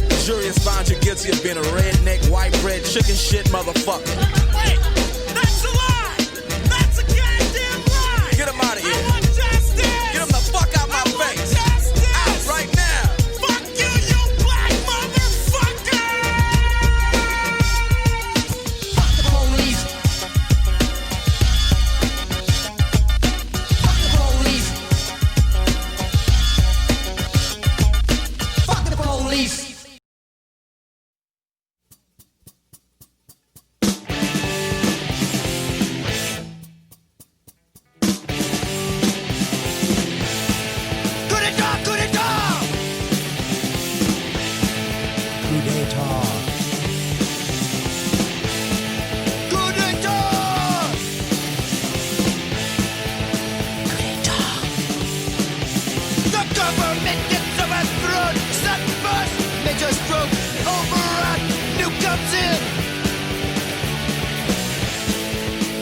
The jury has found you guilty of being a redneck, white bread, chicken shit motherfucker. Wait, that's a lie. That's a goddamn lie. Get him out of here. I want justice. Get him the fuck out my face. Justice. Out right now. Fuck you, you black motherfucker. Fuck the police. Fuck the police. Fuck the police.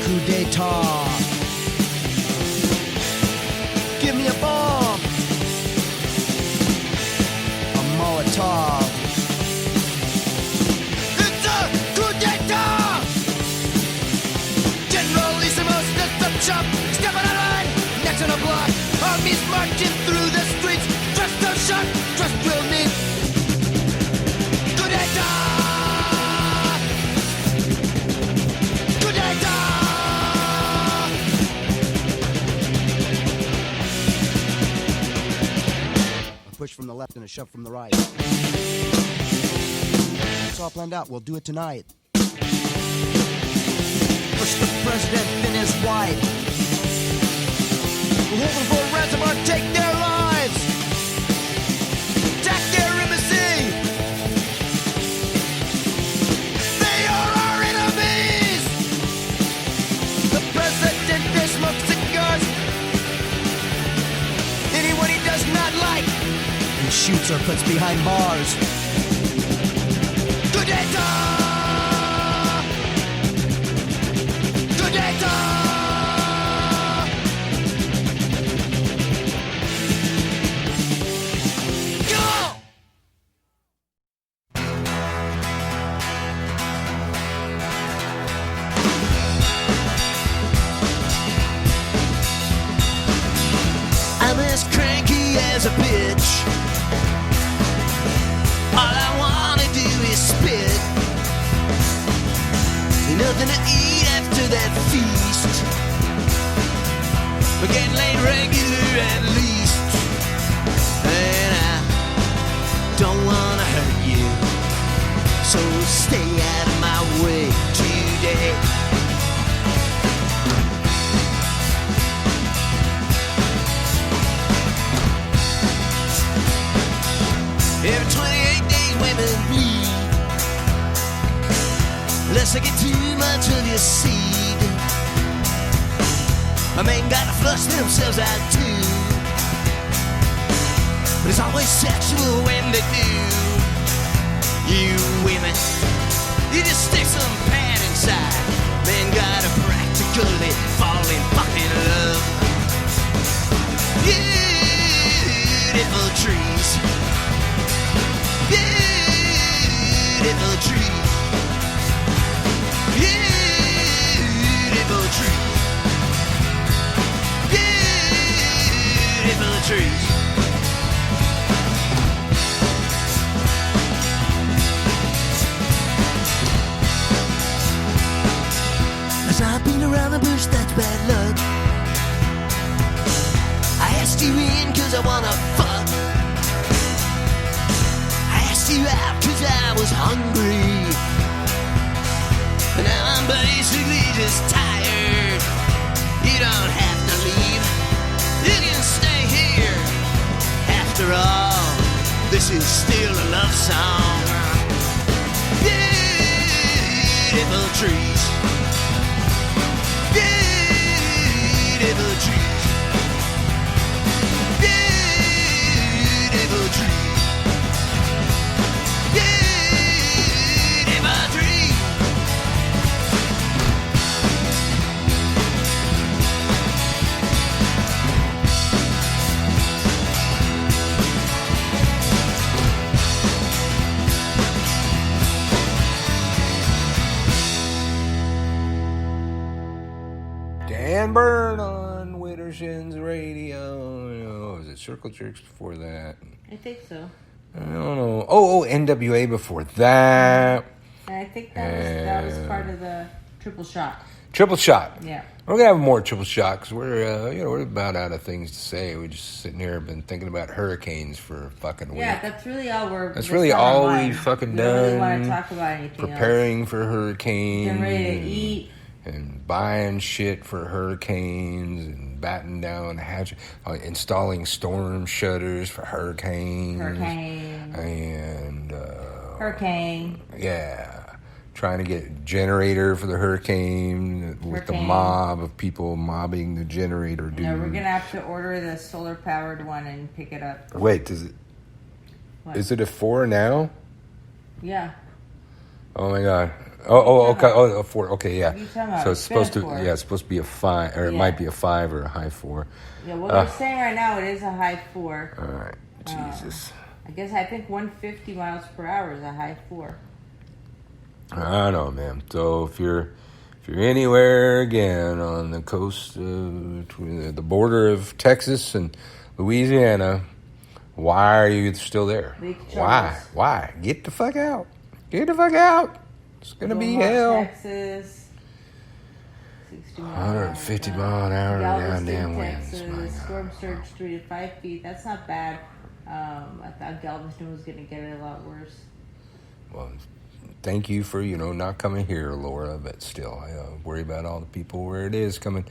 Coup d'etat. Give me a bomb. A Molotov. It's a coup d'etat. Generalissimo sets up shop. Step on a line. Next on a block. Armies marching through the streets. Dressed to shock. Dressed real neat. Coup d'etat. Coup d'etat. Push from the left and a shove from the right. It's all planned out. We'll do it tonight. Push the president in his wife. We're hoping for a ransom or take their lives. Attack their embassy. They are our enemies. The president, they smoke cigars. Anyone he does not like. shoots or puts behind bars. Good data! Good data! Go! I'm as cranky as a bitch. All I wanna do is spit. Nothing to eat after that feast. We're getting laid regular at least. And I don't wanna hurt you, so stay out of my way today. Every 28 days women bleed, unless they get too much of your seed. My men gotta flush themselves out too, but it's always sexual when they do. You women, you just stick some pad inside. Men gotta practically fall in fucking love. Beautiful trees, beautiful trees, beautiful trees, beautiful trees. As I've been around the bush, that's bad luck. I asked you in 'cause I wanna fuck. You out 'cause I was hungry, and now I'm basically just tired. You don't have to leave, you can stay here. After all, this is still a love song. Beautiful trees, beautiful trees, beautiful trees. Dan Byrne on Witterson's radio. Oh, was it Circle Jerks before that? I think so. I don't know. Oh, NWA before that. And I think that was part of the triple shot. Triple shot. Yeah. We're gonna have more triple shot because we're about out of things to say. We're just sitting here, been thinking about hurricanes for a fucking week. Yeah, that's really all That's really all we've fucking we done. don't really want to talk about anything preparing else. for hurricanes. Getting ready to eat. And buying shit for hurricanes and batting down installing storm shutters for hurricanes. Hurricane. Yeah. Trying to get a generator for the hurricane with the mob of people mobbing the generator dude. No, we're going to have to order the solar powered one and pick it up. Wait, is it a 4 now? Yeah. Oh my god. Okay. Oh, a 4. Okay, yeah. So it's supposed to, it's supposed to be a 5, or it might be a 5 or a high 4. Yeah. Well, they're saying right now it is a high 4. All right. Jesus. I think 150 miles per hour is a high 4. I don't know, man. So if you're anywhere again on the coast between the border of Texas and Louisiana, why are you still there? Why? Get the fuck out. Get the fuck out. It's going to be hell. Texas, 60 150 mile an hour goddamn winds. Texas, storm surge 3 to 5 feet. That's not bad. I thought Galveston was going to get it a lot worse. Well, thank you for, not coming here, Laura, but still, I worry about all the people where it is coming.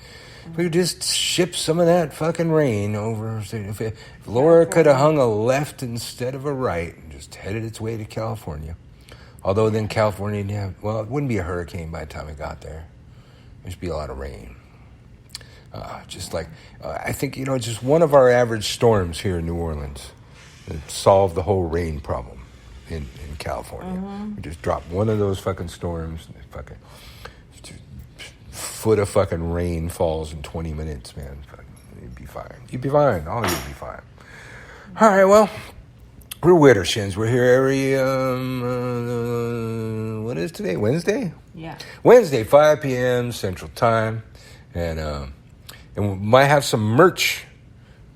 If we just ship some of that fucking rain over. If Laura could have hung a left instead of a right and just headed its way to California. Although then California, it wouldn't be a hurricane by the time it got there. There'd just be a lot of rain. I think, just one of our average storms here in New Orleans. and solve the whole rain problem in California. We just drop one of those fucking storms, and fucking foot of fucking rain falls in 20 minutes, man. You'd be fine. You'd be fine. All you'd be fine. All right, well, we're Widdershins. We're here every, what is today? Wednesday? Yeah. Wednesday, 5 p.m. Central Time. And we might have some merch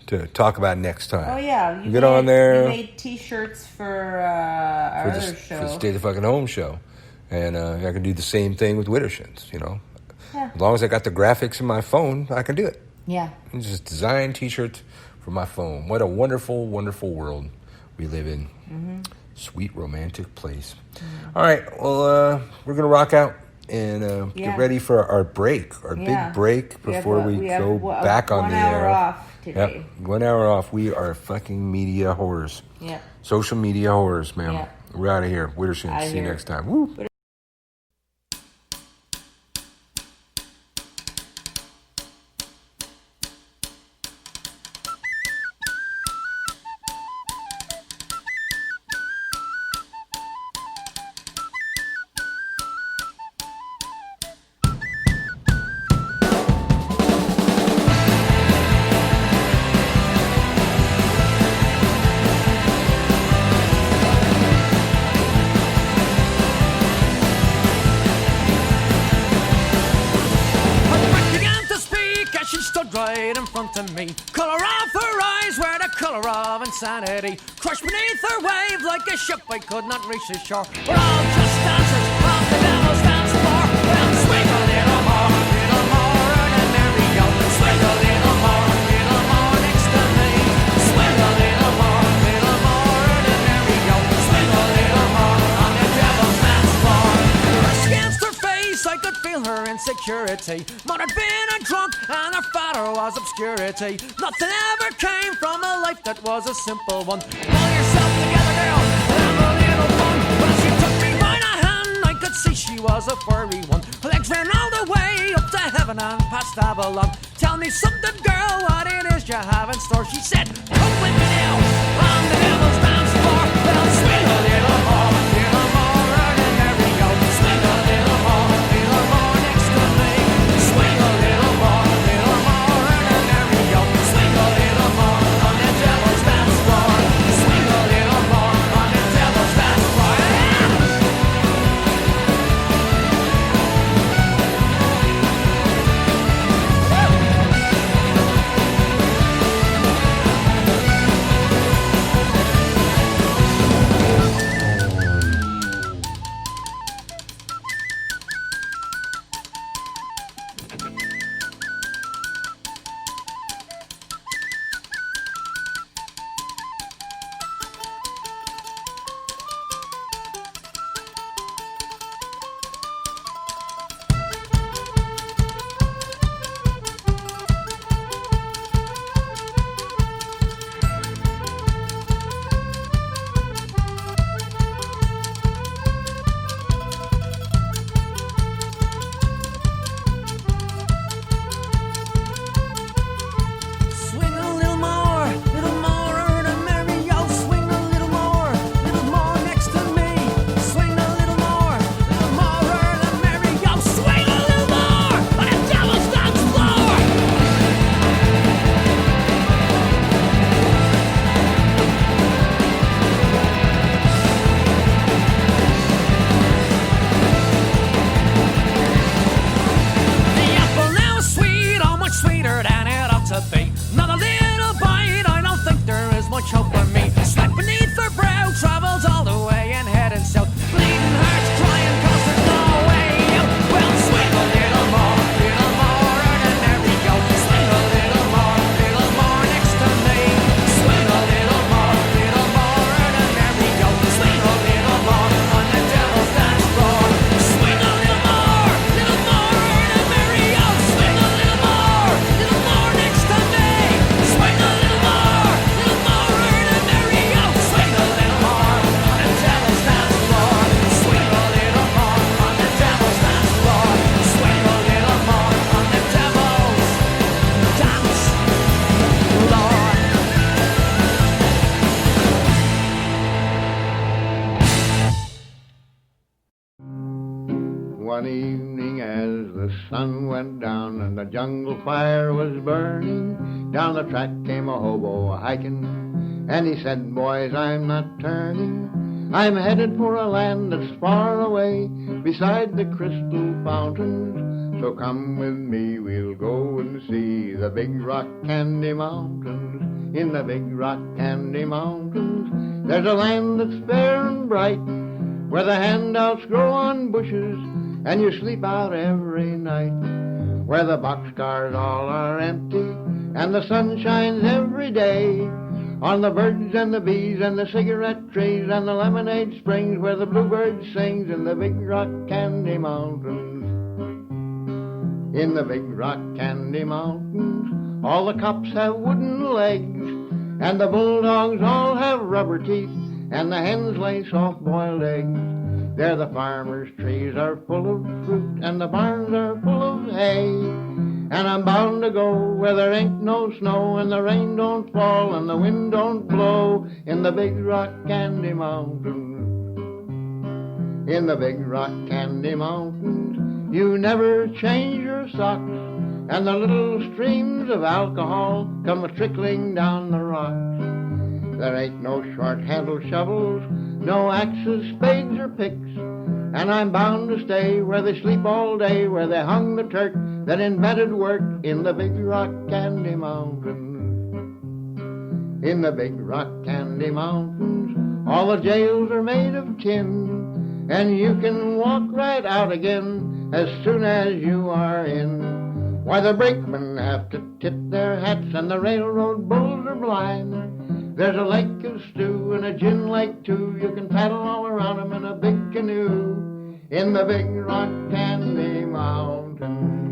to talk about next time. Oh, yeah. You get on there. You made T-shirts for our other show. For the Stay the Fucking Home show. And I can do the same thing with Widdershins, you know. Yeah. As long as I got the graphics in my phone, I can do it. Yeah. Just design T-shirts for my phone. What a wonderful, wonderful world we live in. Sweet, romantic place. All right, well, we're going to rock out and get ready for our break, our big break before we go back on the air. 1 hour off today. Yep, 1 hour off. We are fucking media whores. Yeah. Social media whores, ma'am. Yeah. We're out of here. Widdershins. See you next time. Woo. Right in front of me, color of her eyes were the color of insanity. Crushed beneath her wave like a ship I could not reach the shore. We're all just dancers on the devil's dance floor. Well, swing a little more than Mario. Swing a little more next to me. Swing a little more than Mario. Swing a little more on the devil's dance floor. Pressed against her face, I could feel her insecurity. Mother had been a drunk and her father was obscurity. Nothing ever came from a life that was a simple one. Pull yourself together, girl, and have a little fun. When she took me by the hand, I could see she was a furry one. Her legs ran all the way up to heaven and past Avalon. Tell me something, girl, what it is you have in store. She said, come with me now on the devil's dance floor. Well, swing a little more than Mario. Swing a little more next to me. Swing a little more than Mario. Swing a little more on the devil's dance floor. Swing a little more on the devil's dance floor. one evening as the sun went down and the jungle fire was burning, down the track came a hobo a-hiking, and he said, boys, I'm not turning. I'm headed for a land that's far away, beside the crystal fountains. So come with me, we'll go and see the big rock candy mountains. In the big rock candy mountains, there's a land that's fair and bright, where the handouts grow on bushes, and you sleep out every night. Where the boxcars all are empty, and the sun shines every day on the birds and the bees and the cigarette trees and the lemonade springs, where the bluebird sings in the big rock candy mountains. In the big rock candy mountains, all the cops have wooden legs, and the bulldogs all have rubber teeth, and the hens lay soft-boiled eggs. There the farmers' trees are full of fruit, and the barns are full of hay. And I'm bound to go where there ain't no snow, and the rain don't fall, and the wind don't blow, in the big rock candy mountains. In the big rock candy mountains, you never change your socks, and the little streams of alcohol come trickling down the rocks. There ain't no short-handled shovels, no axes, spades, or picks, and I'm bound to stay where they sleep all day, where they hung the Turk that invented work, in the big rock candy mountains. In the big rock candy mountains, all the jails are made of tin, and you can walk right out again as soon as you are in. Why, the brakemen have to tip their hats, and the railroad bulls are blind. There's a lake of stew and a gin lake too, you can paddle all around 'em in a big canoe, in the big rock candy mountains.